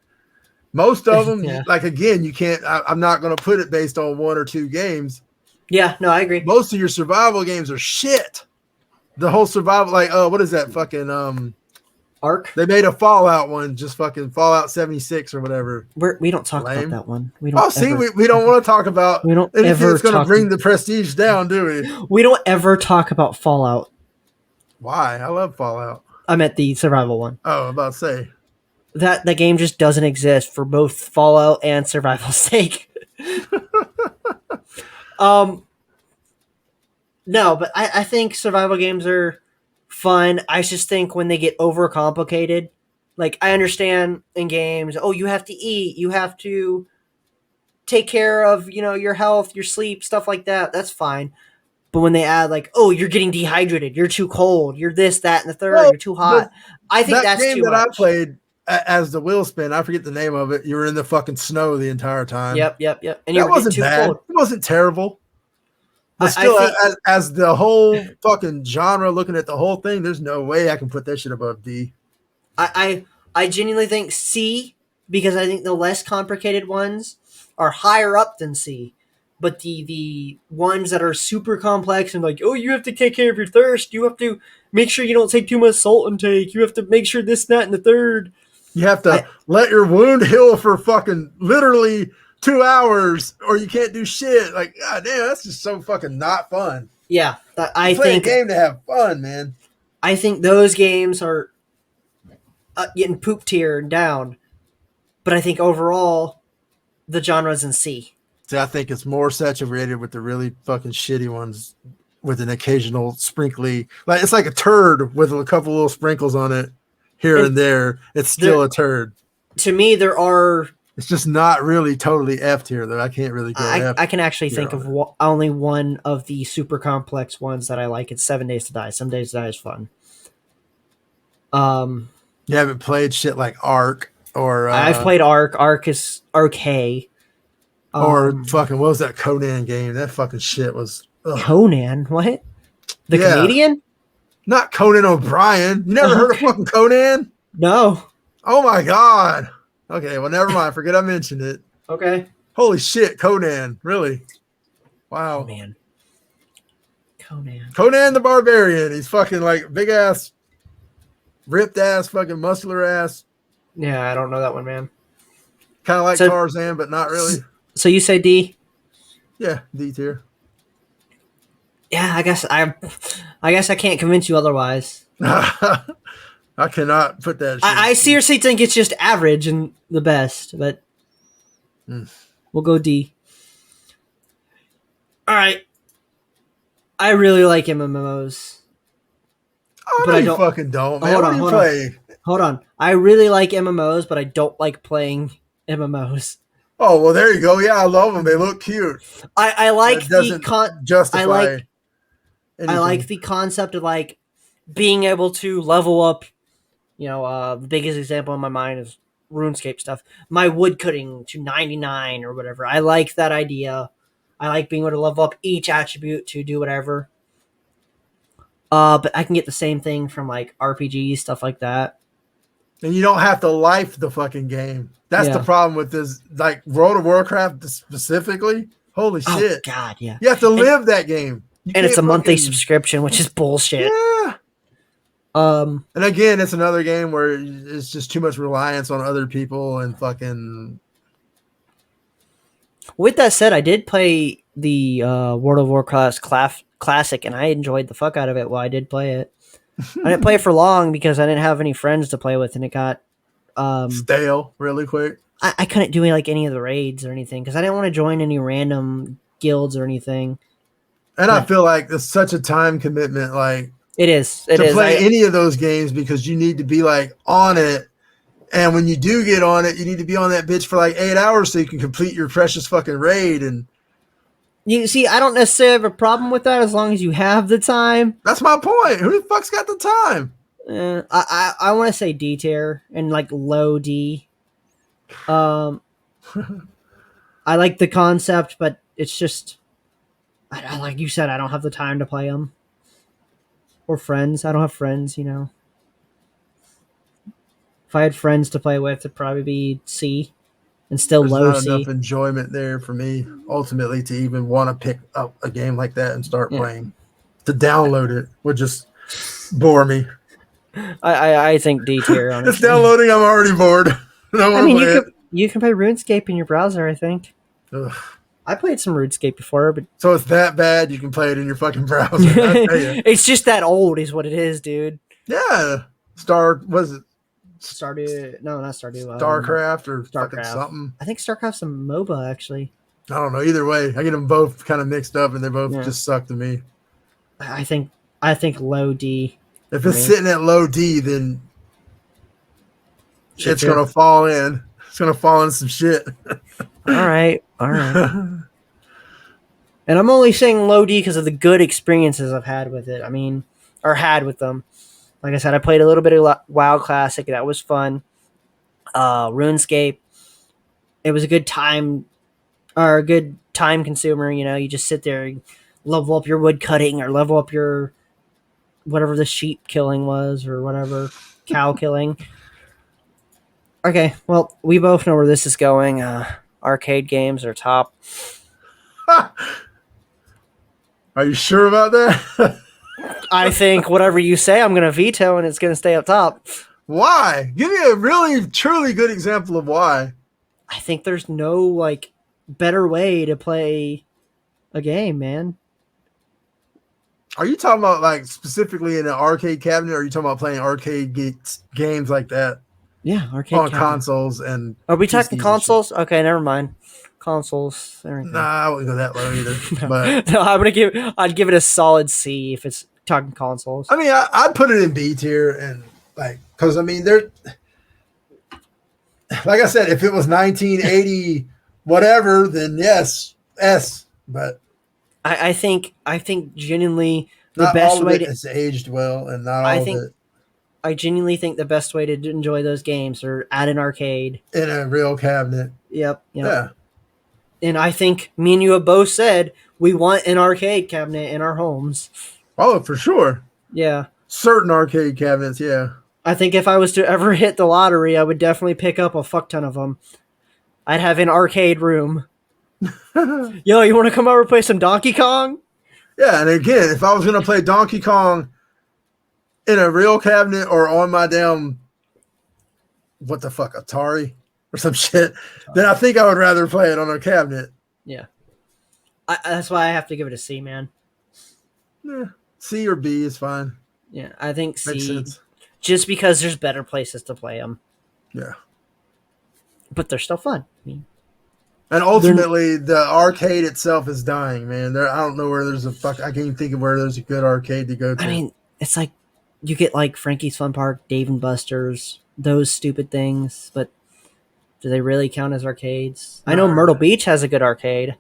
most of them,
yeah.
like again, you can't. I'm not going to put it based on one or two games.
Yeah, no, I agree.
Most of your survival games are shit. The whole survival, like, what is that fucking
Ark?
They made a Fallout one, just fucking Fallout 76 or whatever.
We don't talk about that one. We don't.
We don't want to talk about.
We don't
anything
ever.
That's going to bring the prestige down, do we?
We don't ever talk about Fallout.
Why? I love Fallout.
I meant the survival one.
Oh, I'm about to say
that the game just doesn't exist for both Fallout and survival's sake. No, but I think survival games are fun. I just think when they get overcomplicated, like I understand in games, you have to eat, you have to take care of, your health, your sleep, stuff like that. That's fine. But when they add like, you're getting dehydrated, you're too cold, you're this, that, and the third, you're too hot. I think that's
game
too
that
much.
I played as the wheel spin. I forget the name of it. You were in the fucking snow the entire time.
Yep. And you wasn't too
bad.
cold.
It wasn't terrible. But still, as the whole fucking genre, looking at the whole thing, there's no way I can put that shit above D.
I genuinely think C, because I think the less complicated ones are higher up than C. But the ones that are super complex and like, you have to take care of your thirst. You have to make sure you don't take too much salt intake. You have to make sure this, that, and the third.
You have to let your wound heal for fucking literally 2 hours, or you can't do shit. Like, god damn, that's just so fucking not fun.
Yeah, I
think a game to have fun, man.
I think those games are getting poop tier down, but I think overall the genre's in C.
See, I think it's more saturated with the really fucking shitty ones, with an occasional sprinkly. Like it's like a turd with a couple little sprinkles on it here and there. It's still a turd.
To me, there are.
It's just not really totally F tier, though. I can't really go F.
I can actually think of only one of the super complex ones that I like. It's 7 Days to Die. 7 Days to Die is fun.
You haven't played shit like Ark or
I've played Ark. Ark is Arcade.
or fucking what was that Conan game? That fucking shit was
Conan. What? The
Yeah.
comedian?
Not Conan O'Brien. You never heard of
Okay.
fucking Conan?
No.
Oh my god. Okay, well never mind. Forget I mentioned it.
Okay.
Holy shit, Conan. Really? Wow.
Oh man. Conan.
Conan the Barbarian. He's fucking like big ass, ripped ass, fucking muscular ass.
Yeah, I don't know that one, man.
Kind of like
So-
Tarzan, but not really.
So you say D?
Yeah, D tier.
Yeah, I guess I can't convince you otherwise.
I cannot put that shit.
I seriously think it's just average and the best, but we'll go D. All right. I really like MMOs.
Oh,
but
no,
I
you
don't-
fucking don't, man.
Hold
What
on,
do you
hold on.
play?
Hold on. I really like MMOs, but I don't like playing MMOs.
Oh, well, there you go. Yeah, I love them. They look cute.
I like
That
the
doesn't justify.
I like
anything.
the concept of like being able to level up. You know, the biggest example in my mind is RuneScape stuff. My wood cutting to 99 or whatever. I like that idea. I like being able to level up each attribute to do whatever. But I can get the same thing from like RPGs, stuff like that.
And you don't have to life the fucking game. That's
Yeah.
the problem with this, like World of Warcraft specifically. Holy
Oh
shit!
God, yeah.
You have to live that game, You
And it's a
can't
monthly
fucking-
subscription, which is bullshit.
Yeah.
Um,
And again, it's another game where it's just too much reliance on other people and fucking.
with that said, I did play the World of Warcraft Classic, and I enjoyed the fuck out of it while I did play it. I didn't play it for long because I didn't have any friends to play with, and it got
Stale really quick.
I couldn't do like any of the raids or anything because I didn't want to join any random guilds or anything.
And I
Yeah.
feel like it's such a time commitment, like
It is. It
to
is.
play any of those games because you need to be like on it. And when you do get on it, you need to be on that bitch for like 8 hours so you can complete your precious fucking raid. And
You see, I don't necessarily have a problem with that as long as you have the time.
that's my point. Who the fuck's got the time?
I want to say D tier and like low D. I like the concept, but it's just, like you said, I don't have the time to play them. Or friends. I don't have friends, you know. If I had friends to play with, it'd probably be C, and still
There's
low
not
C.
enough enjoyment there for me ultimately to even want to pick up a game like that and start
Yeah.
playing. To download it would just bore me.
I think D tier.
It's
Honestly,
downloading. I'm already bored. I don't
I
want
mean,
to play
you can play RuneScape in your browser. I think
Ugh.
I played some RuneScape before, but
So it's that bad you can play it in your fucking browser. I tell you.
it's just that old, is what it is, dude.
Yeah. Was it
Stardew? No, not Stardew.
StarCraft or fucking
StarCraft.
something?
I think StarCraft's a MOBA actually.
I don't know. Either way, I get them both kind of mixed up and they both
Yeah.
just suck to me.
I think low D.
If
For
it's
me.
sitting at low D, then
Shit,
it's
dude.
going to fall in. It's going to fall in some shit.
All right. And I'm only saying low D because of the good experiences I've had with it. I mean, or had with them. Like I said, I played a little bit of WoW Classic. That was fun. RuneScape. It was a good time, or a good time consumer. You know, you just sit there, and level up your wood cutting, or level up your whatever the sheep killing was, or whatever cow killing. Okay, well, we both know where this is going. Arcade games are top.
Are you sure about that?
I think whatever you say, I'm going to veto, and it's going to stay up top.
Why? Give me a really, truly good example of why.
I think there's no like better way to play a game, man.
Are you talking about like specifically in an arcade cabinet, or are you talking about playing arcade games like that
Yeah, arcade.
on
cabinet.
consoles? And
Are we
PCs
talking
and
consoles? Okay, never mind. Consoles. Everything.
nah, I wouldn't go that low either.
No.
But
No, I'd give it a solid C if it's talking consoles.
I mean, I'd put it in B tier, and like, because I mean, they're like I said, if it was 1980 whatever, then yes, S. But
I think genuinely the
not
best
all of
way
it
to
has aged well, and not
I
all
think-
of it.
I genuinely think the best way to enjoy those games are at an arcade.
In a real cabinet.
Yep.
Yeah.
And I think me and you have both said we want an arcade cabinet in our homes.
Oh, for sure.
Yeah.
Certain arcade cabinets, yeah.
I think if I was to ever hit the lottery, I would definitely pick up a fuck ton of them. I'd have an arcade room. Yo, you want to come over and play some Donkey Kong?
Yeah, and again, if I was going to play Donkey Kong in a real cabinet or on my damn, what the fuck, Atari or some shit, then I think I would rather play it on a cabinet.
Yeah. That's why I have to give it a C, man.
Yeah, C or B is fine.
Yeah, I think C.
Makes sense.
Just because there's better places to play them.
Yeah.
But they're still fun. I mean,
and ultimately, the arcade itself is dying, man. I don't know where there's I can't even think of where there's a good arcade to go to.
I mean, it's like you get like Frankie's Fun Park, Dave and Buster's, those stupid things, but do they really count as arcades? I know Myrtle Beach has a good arcade.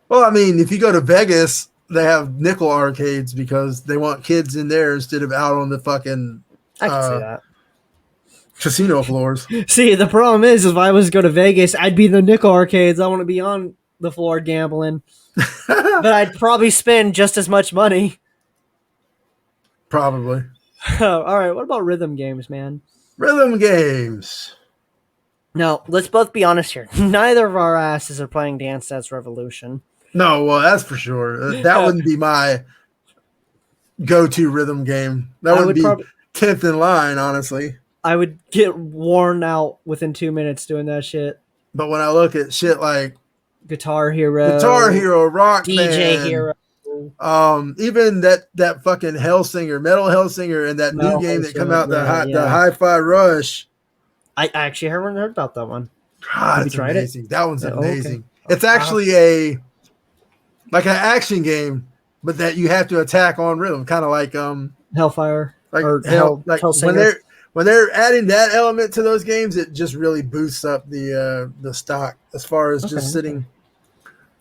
Well, I mean, if you go to Vegas, they have nickel arcades because they want kids in there instead of out on the fucking
I can say that.
Casino floors.
See, the problem is if I was to go to Vegas, I'd be in the nickel arcades. I want to be on the floor gambling. But I'd probably spend just as much money.
Probably.
All right, what about rhythm games, man?
Rhythm games.
Now, let's both be honest here. Neither of our asses are playing Dance Dance Revolution.
No, well, that's for sure. That wouldn't be my go-to rhythm game. That would be 10th in line, honestly.
I would get worn out within 2 minutes doing that shit.
But when I look at shit like
Guitar Hero,
Rock
DJ
Band,
Hero,
even that fucking Metal Hellsinger, and that new game that come out, the Hi-Fi Rush.
I actually haven't heard about that one.
God, it's amazing. That one's amazing. Okay. It's actually like an action game, but that you have to attack on rhythm, kind of like
Hellfire,
like
Hellsinger.
When they're adding that element to those games, it just really boosts up the stock as far as just sitting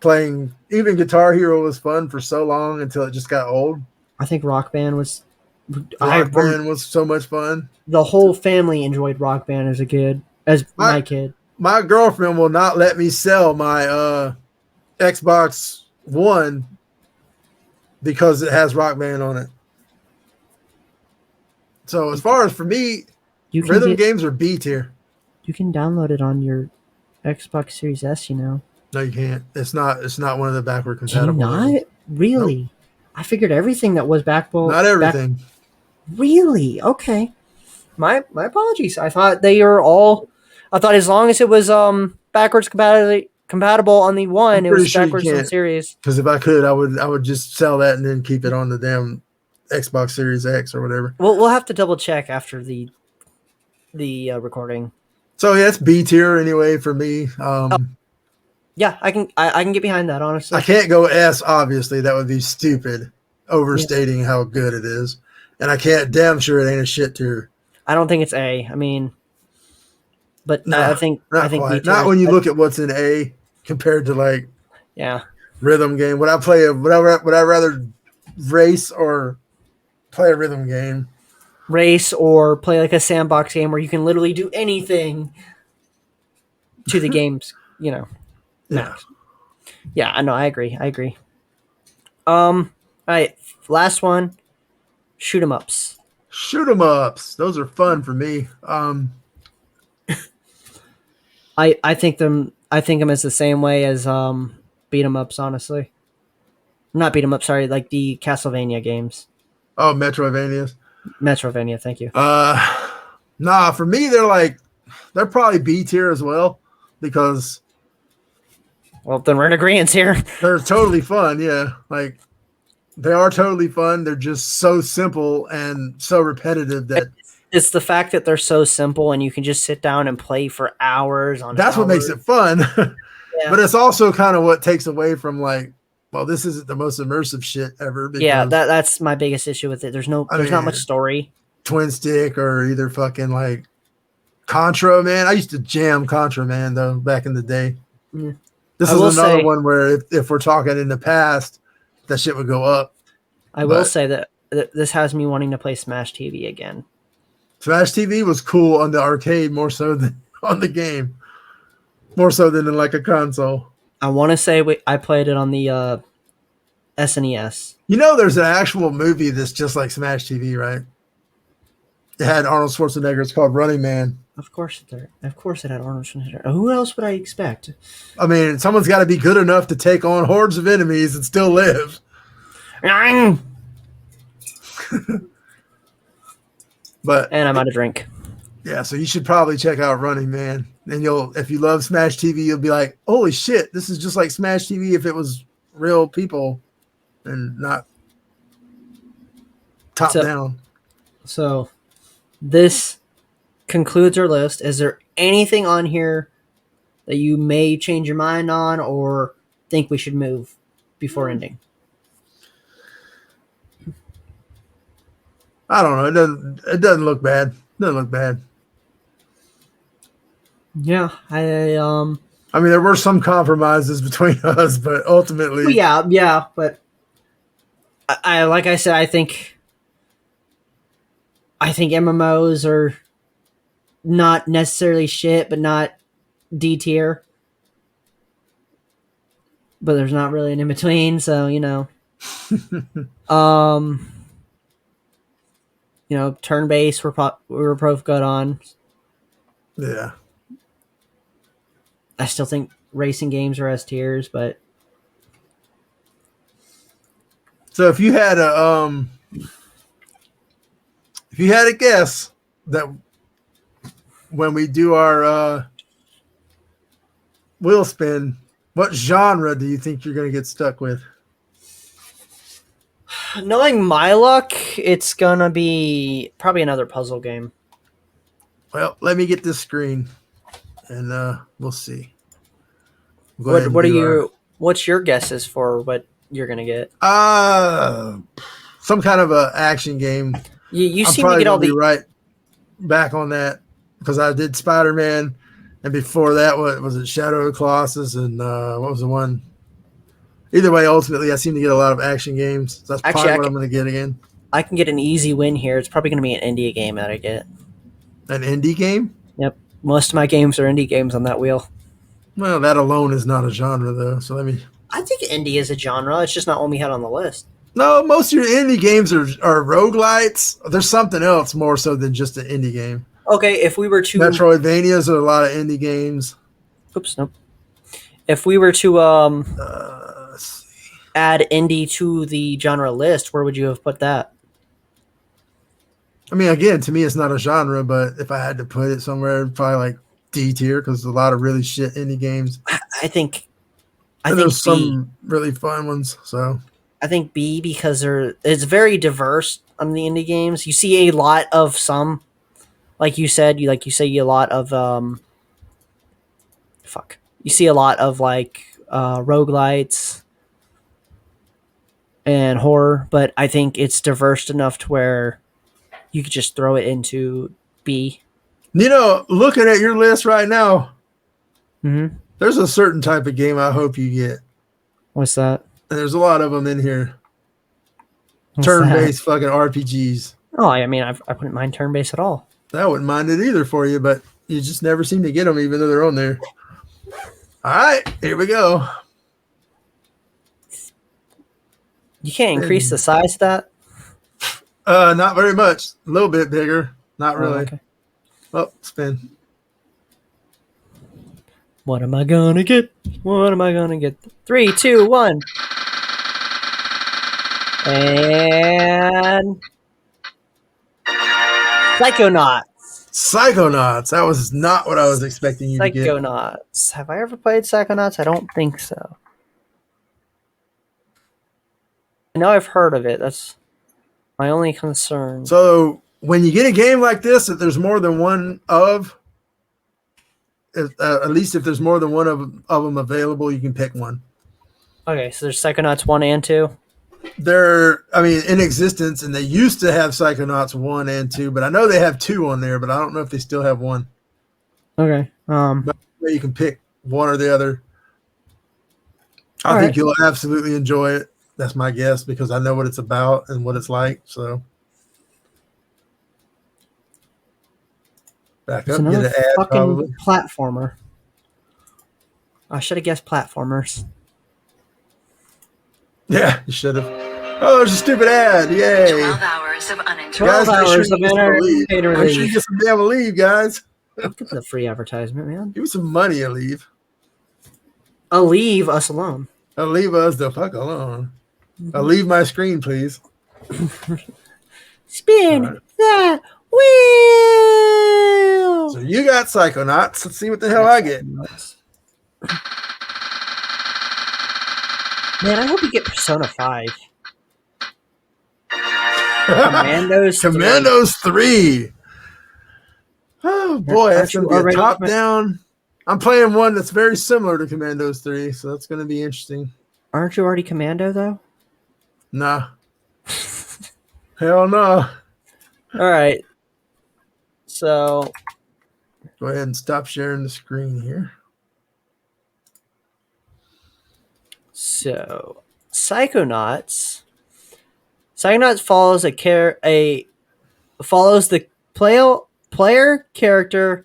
playing. Even Guitar Hero was fun for so long until it just got old.
I think Rock Band was.
Rock Band was so much fun.
The whole family enjoyed Rock Band as a kid. My kid.
My girlfriend will not let me sell my Xbox One because it has Rock Band on it. So as far as for me, rhythm games are B tier.
You can download it on your Xbox Series S, you know.
No, you can't. It's not one of the backward compatible.
Can you not? Really? Nope. I figured everything that was backable.
Not everything.
Really? Okay. My apologies. I thought they were all. I thought as long as it was backwards compatible on the one, it was backwards on the series.
Because if I could, I would just sell that and then keep it on the damn Xbox Series X or whatever.
We'll have to double check after the recording.
So yeah, it's B tier anyway for me.
Yeah, I can get behind that, honestly.
I can't go S, obviously. That would be stupid, overstating how good it is. And I can't, damn sure it ain't a shit tier.
I don't think it's A. I mean, but no, I think
B tier. Not when you look at what's in A compared to like rhythm game. Would I rather race or play a rhythm game?
Race or play like a sandbox game where you can literally do anything to the games, you know. Max. Yeah, I know. I agree. All right, last one. Shoot 'em ups.
Shoot 'em ups. Those are fun for me.
I think them as the same way as beat 'em ups. Honestly, not beat 'em up. Sorry, like the Castlevania games.
Oh, Metroidvanias.
Metrovania. Thank you.
Nah. For me, they're probably B tier as well because.
Well, then we're in agreement here.
They're totally fun, yeah. Like they are totally fun. They're just so simple and so repetitive that
it's the fact that they're so simple and you can just sit down and play for hours on.
That's what makes it fun. Yeah. But it's also kind of what takes away from like, well, this isn't the most immersive shit ever.
Yeah, that's my biggest issue with it. There's not much story.
Twin stick or either fucking like Contra, man. I used to jam Contra, man, though, back in the day. Yeah. This is another one where if we're talking in the past, that shit would go up.
I will say that this has me wanting to play Smash TV again.
Smash TV was cool on the arcade more so than on the game, more so than in like a console.
I want to say I played it on the SNES.
You know, there's an actual movie that's just like Smash TV, right? It had Arnold Schwarzenegger. It's called Running Man.
Of course it had Arnold Schwarzenegger. Who else would I expect?
I mean, someone's got to be good enough to take on hordes of enemies and still live. But
And I'm out of drink.
yeah, so you should probably check out Running Man. And if you love Smash TV, you'll be like, holy shit, this is just like Smash TV if it was real people and not top down.
So this concludes our list. Is there anything on here that you may change your mind on or think we should move before ending?
I don't know. It doesn't look bad. Doesn't look bad.
Yeah,
I mean, there were some compromises between us, but ultimately,
yeah. But I like I said, I think MMOs are not necessarily shit, but not D tier. But there's not really an in between, so turn based we were both good on.
Yeah.
I still think racing games are S tiers, but
so if you had a guess that when we do our wheel spin, what genre do you think you're going to get stuck with?
knowing my luck, it's gonna be probably another puzzle game.
Well, let me get this screen, and we'll see.
What's your guesses for what you're gonna get?
Some kind of a action game.
You
I'm
seem to get all
be
the
right back on that because I did Spider-Man, and before that, what was it? Shadow of the Colossus, and what was the one? Either way, ultimately, I seem to get a lot of action games. So that's probably what I'm going to get again.
I can get an easy win here. It's probably going to be an indie game that I get.
An indie game?
Yep. Most of my games are indie games on that wheel.
Well, that alone is not a genre, though. So
I think indie is a genre. It's just not one we had on the list.
No, most of your indie games are roguelites. There's something else more so than just an indie game.
Okay, if we were to...
Metroidvanias are a lot of indie games.
Oops, nope. If we were to add indie to the genre list, where would you have put that?
I mean, again, to me, it's not a genre, but if I had to put it somewhere, probably like D tier because there's a lot of really shit indie games.
I think
there's some really fun ones. So
I think B because it's very diverse on the indie games. You see a lot of some, like you said, you see a lot of You see a lot of like roguelites and horror, but I think it's diverse enough to where you could just throw it into B.
Looking at your list right now,
there's
a certain type of game I hope you get.
What's that?
And there's a lot of them in here. Turn-based fucking RPGs.
Oh, I mean, I wouldn't mind turn-based at all.
I wouldn't mind it either for you, but you just never seem to get them, even though they're on there. All right, here we go.
You can't increase the size of that?
Not very much. A little bit bigger. Not really.
Okay.
Oh, spin.
What am I gonna get? 3, 2, 1. And Psychonauts.
Psychonauts. That was not what I was expecting you to get.
Psychonauts. Have I ever played Psychonauts? I don't think so. I know I've heard of it. That's my only concern.
So when you get a game like this, that there's more than one of, at least if there's more than one of them available, you can pick one.
Okay, so there's Psychonauts 1 and 2.
They're, in existence, and they used to have Psychonauts 1 and 2, but I know they have 2 on there, but I don't know if they still have 1.
Okay.
But you can pick one or the other. I think you'll absolutely enjoy it. That's my guess because I know what it's about and what it's like. So Back
It's
up, get
another
an ad
fucking
probably.
platformer. I should have guessed platformers.
Yeah, you should have. Oh, there's a stupid ad. Yay.
12 hours of uninterrupted.
12
Guys, make sure
hours
you
of
get some leave.
unpaid
Make sure you
relief.
get some damn leave, guys.
Look at the free advertisement, man.
Give me some money, leave.
Leave us alone.
Leave us the fuck alone. Leave my screen, please.
Spin
All right.
that wheel.
So you got Psychonauts. Let's see what the hell I get.
Man, I hope you get Persona 5. Commandos. 3.
Commandos 3. Oh boy,
Aren't
that's
you
gonna be a
already-
top down. I'm playing one that's very similar to Commandos 3, so that's gonna be interesting.
Aren't you already Commando, though?
Nah. Hell no.
All right. So,
Go ahead and stop sharing the screen here.
Psychonauts. Psychonauts follows the player character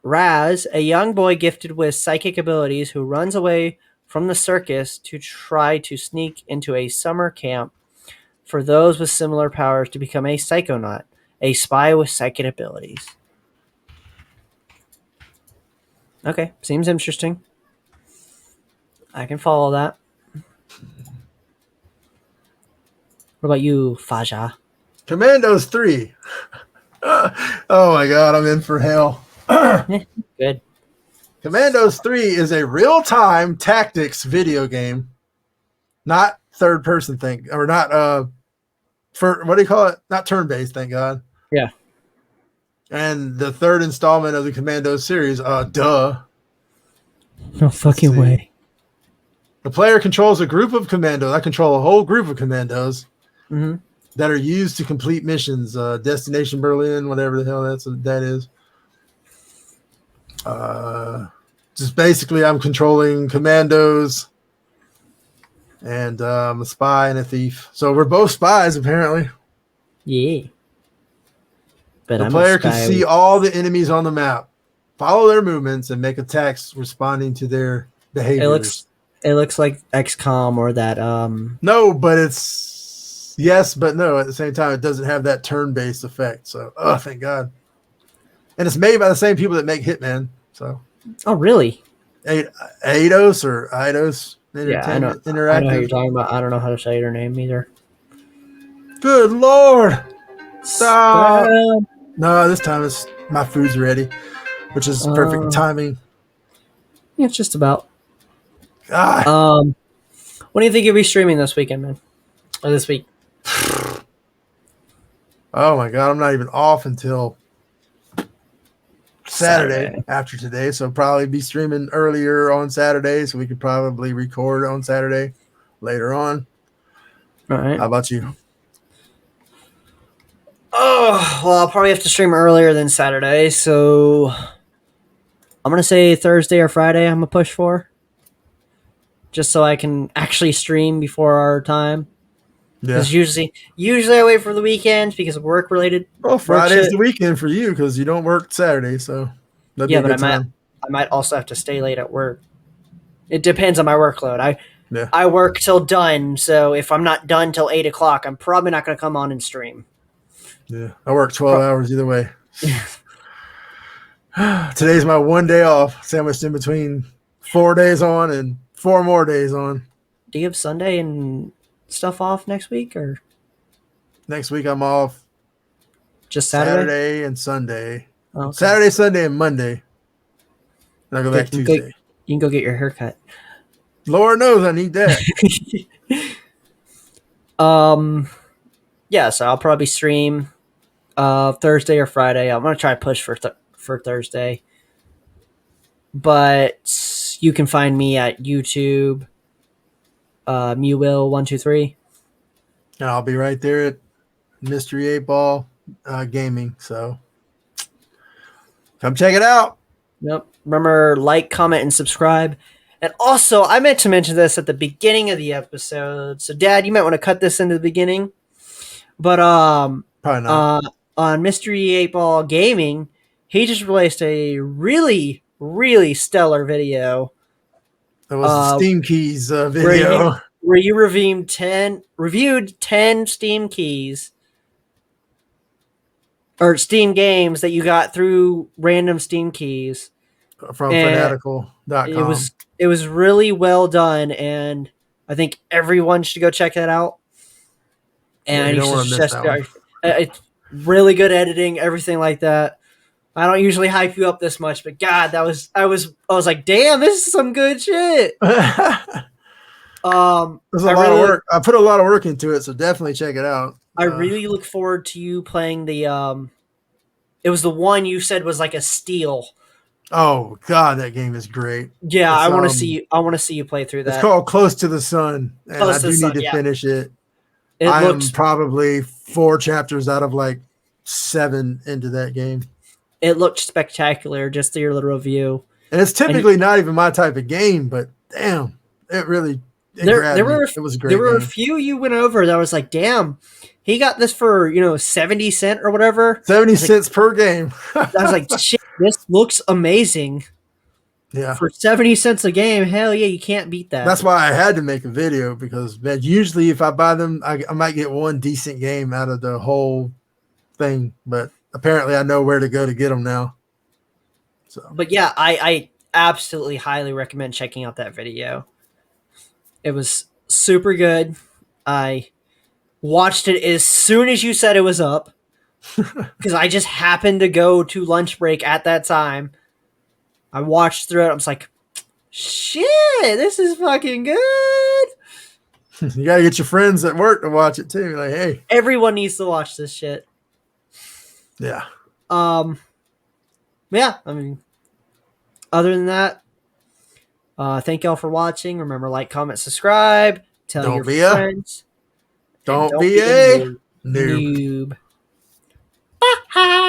Raz, a young boy gifted with psychic abilities who runs away from the circus to try to sneak into a summer camp for those with similar powers to become a psychonaut, a spy with psychic abilities. Okay, seems interesting. I can follow that. What about you, Faja?
Commandos 3. Oh my god, I'm in for hell.
Good.
Commandos 3 is a real-time tactics video game. Not third person thing. Or not for what do you call it? Not turn-based, thank God.
Yeah.
And the third installment of the Commandos series, duh.
No fucking
see.
way.
The player controls a group of commandos. I control a whole group of commandos that are used to complete missions. Destination Berlin, whatever the hell that is. Just basically, I'm controlling commandos, and I'm a spy and a thief. So we're both spies, apparently.
Yeah. But
The player can see all the enemies on the map, follow their movements, and make attacks responding to their behaviors.
It looks like XCOM or that.
No, but it's yes, but no. At the same time, it doesn't have that turn-based effect. So, thank God. And it's made by the same people that make Hitman. So,
Oh, really?
Eidos or Eidos
Yeah, I know.
Interactive.
I know who you're talking about. I don't know how to say her name either.
Good Lord! Stop!
Uh,
No, this time my food's ready, which is perfect timing.
Yeah, it's just about.
Ah,
What do you think you'll be streaming this weekend, man? Or this week?
oh my God! I'm not even off until Saturday after today, so probably be streaming earlier on Saturday, so we could probably record on Saturday later on.
All right.
How about you?
Oh, well, I'll probably have to stream earlier than Saturday, so I'm going to say Thursday or Friday I'm going to push for. Just so I can actually stream before our time.
Yeah.
Because usually I wait for the weekends because of work related.
Well, Friday's
shit.
the weekend for you because you don't work Saturday, so that'd
Yeah,
be a
but
good time.
I might also have to stay late at work. It depends on my workload.
Yeah.
I work till done, so if I'm not done till 8 o'clock, I'm probably not going to come on and stream.
Yeah, I work 12 hours either way. Today's my one day off, sandwiched in between 4 days on and 4 more days on.
Do you have Sunday and stuff off next week, or
Next week I'm off
just Saturday?
Saturday and Sunday.
Oh, okay.
Saturday, Sunday, and Monday. And I go back
You can
Tuesday.
You can go get your haircut.
Lord knows I need that.
Yeah, so I'll probably stream Thursday or Friday. I'm gonna try to push for Thursday, but you can find me at YouTube, Mewil123.
And I'll be right there at Mystery 8 Ball Gaming. So come check it out.
Yep. Remember, like, comment, and subscribe. And also, I meant to mention this at the beginning of the episode. So, Dad, you might want to cut this into the beginning. But
Probably not.
on Mystery 8 Ball Gaming, he just released a really, really stellar video
That was the Steam Keys
where
video.
you reviewed 10 Steam keys or Steam games that you got through random Steam keys.
From
And
fanatical.com.
it was really well done, and I think everyone should go check that out. And
you don't want to miss that one.
it's really good editing, everything like that. I don't usually hype you up this much, but God, I was like, damn, this is some good shit.
There's a lot of work. I put a lot of work into it, so definitely check it out.
I really look forward to you playing the. It was the one you said was like a steal.
Oh God, that game is great.
Yeah, I want to see you. I want to see you play through that.
It's called Close to the Sun, and I do need to finish it. I am probably 4 chapters out of like 7 into that game.
It looked spectacular, just your little review.
And it's typically not even my type of game, but damn, it really. It was a great.
There were a few you went over that was like, damn, he got this for 70 cents or whatever.
70 cents per game.
I was like, shit, this looks amazing.
Yeah,
for 70 cents a game, hell yeah, you can't beat that.
That's why I had to make a video, because man, usually if I buy them, I might get one decent game out of the whole thing, but apparently I know where to go to get them now. So,
but yeah, I absolutely highly recommend checking out that video. It was super good. I watched it as soon as you said it was up, because I just happened to go to lunch break at that time. I watched through it. I was like, shit, this is fucking good.
You gotta get your friends at work to watch it too. Like, hey,
everyone needs to watch this shit.
Yeah.
Yeah, I mean, other than that, thank y'all for watching. Remember, like, comment, subscribe, tell your friends.
Don't be a noob.
Bye.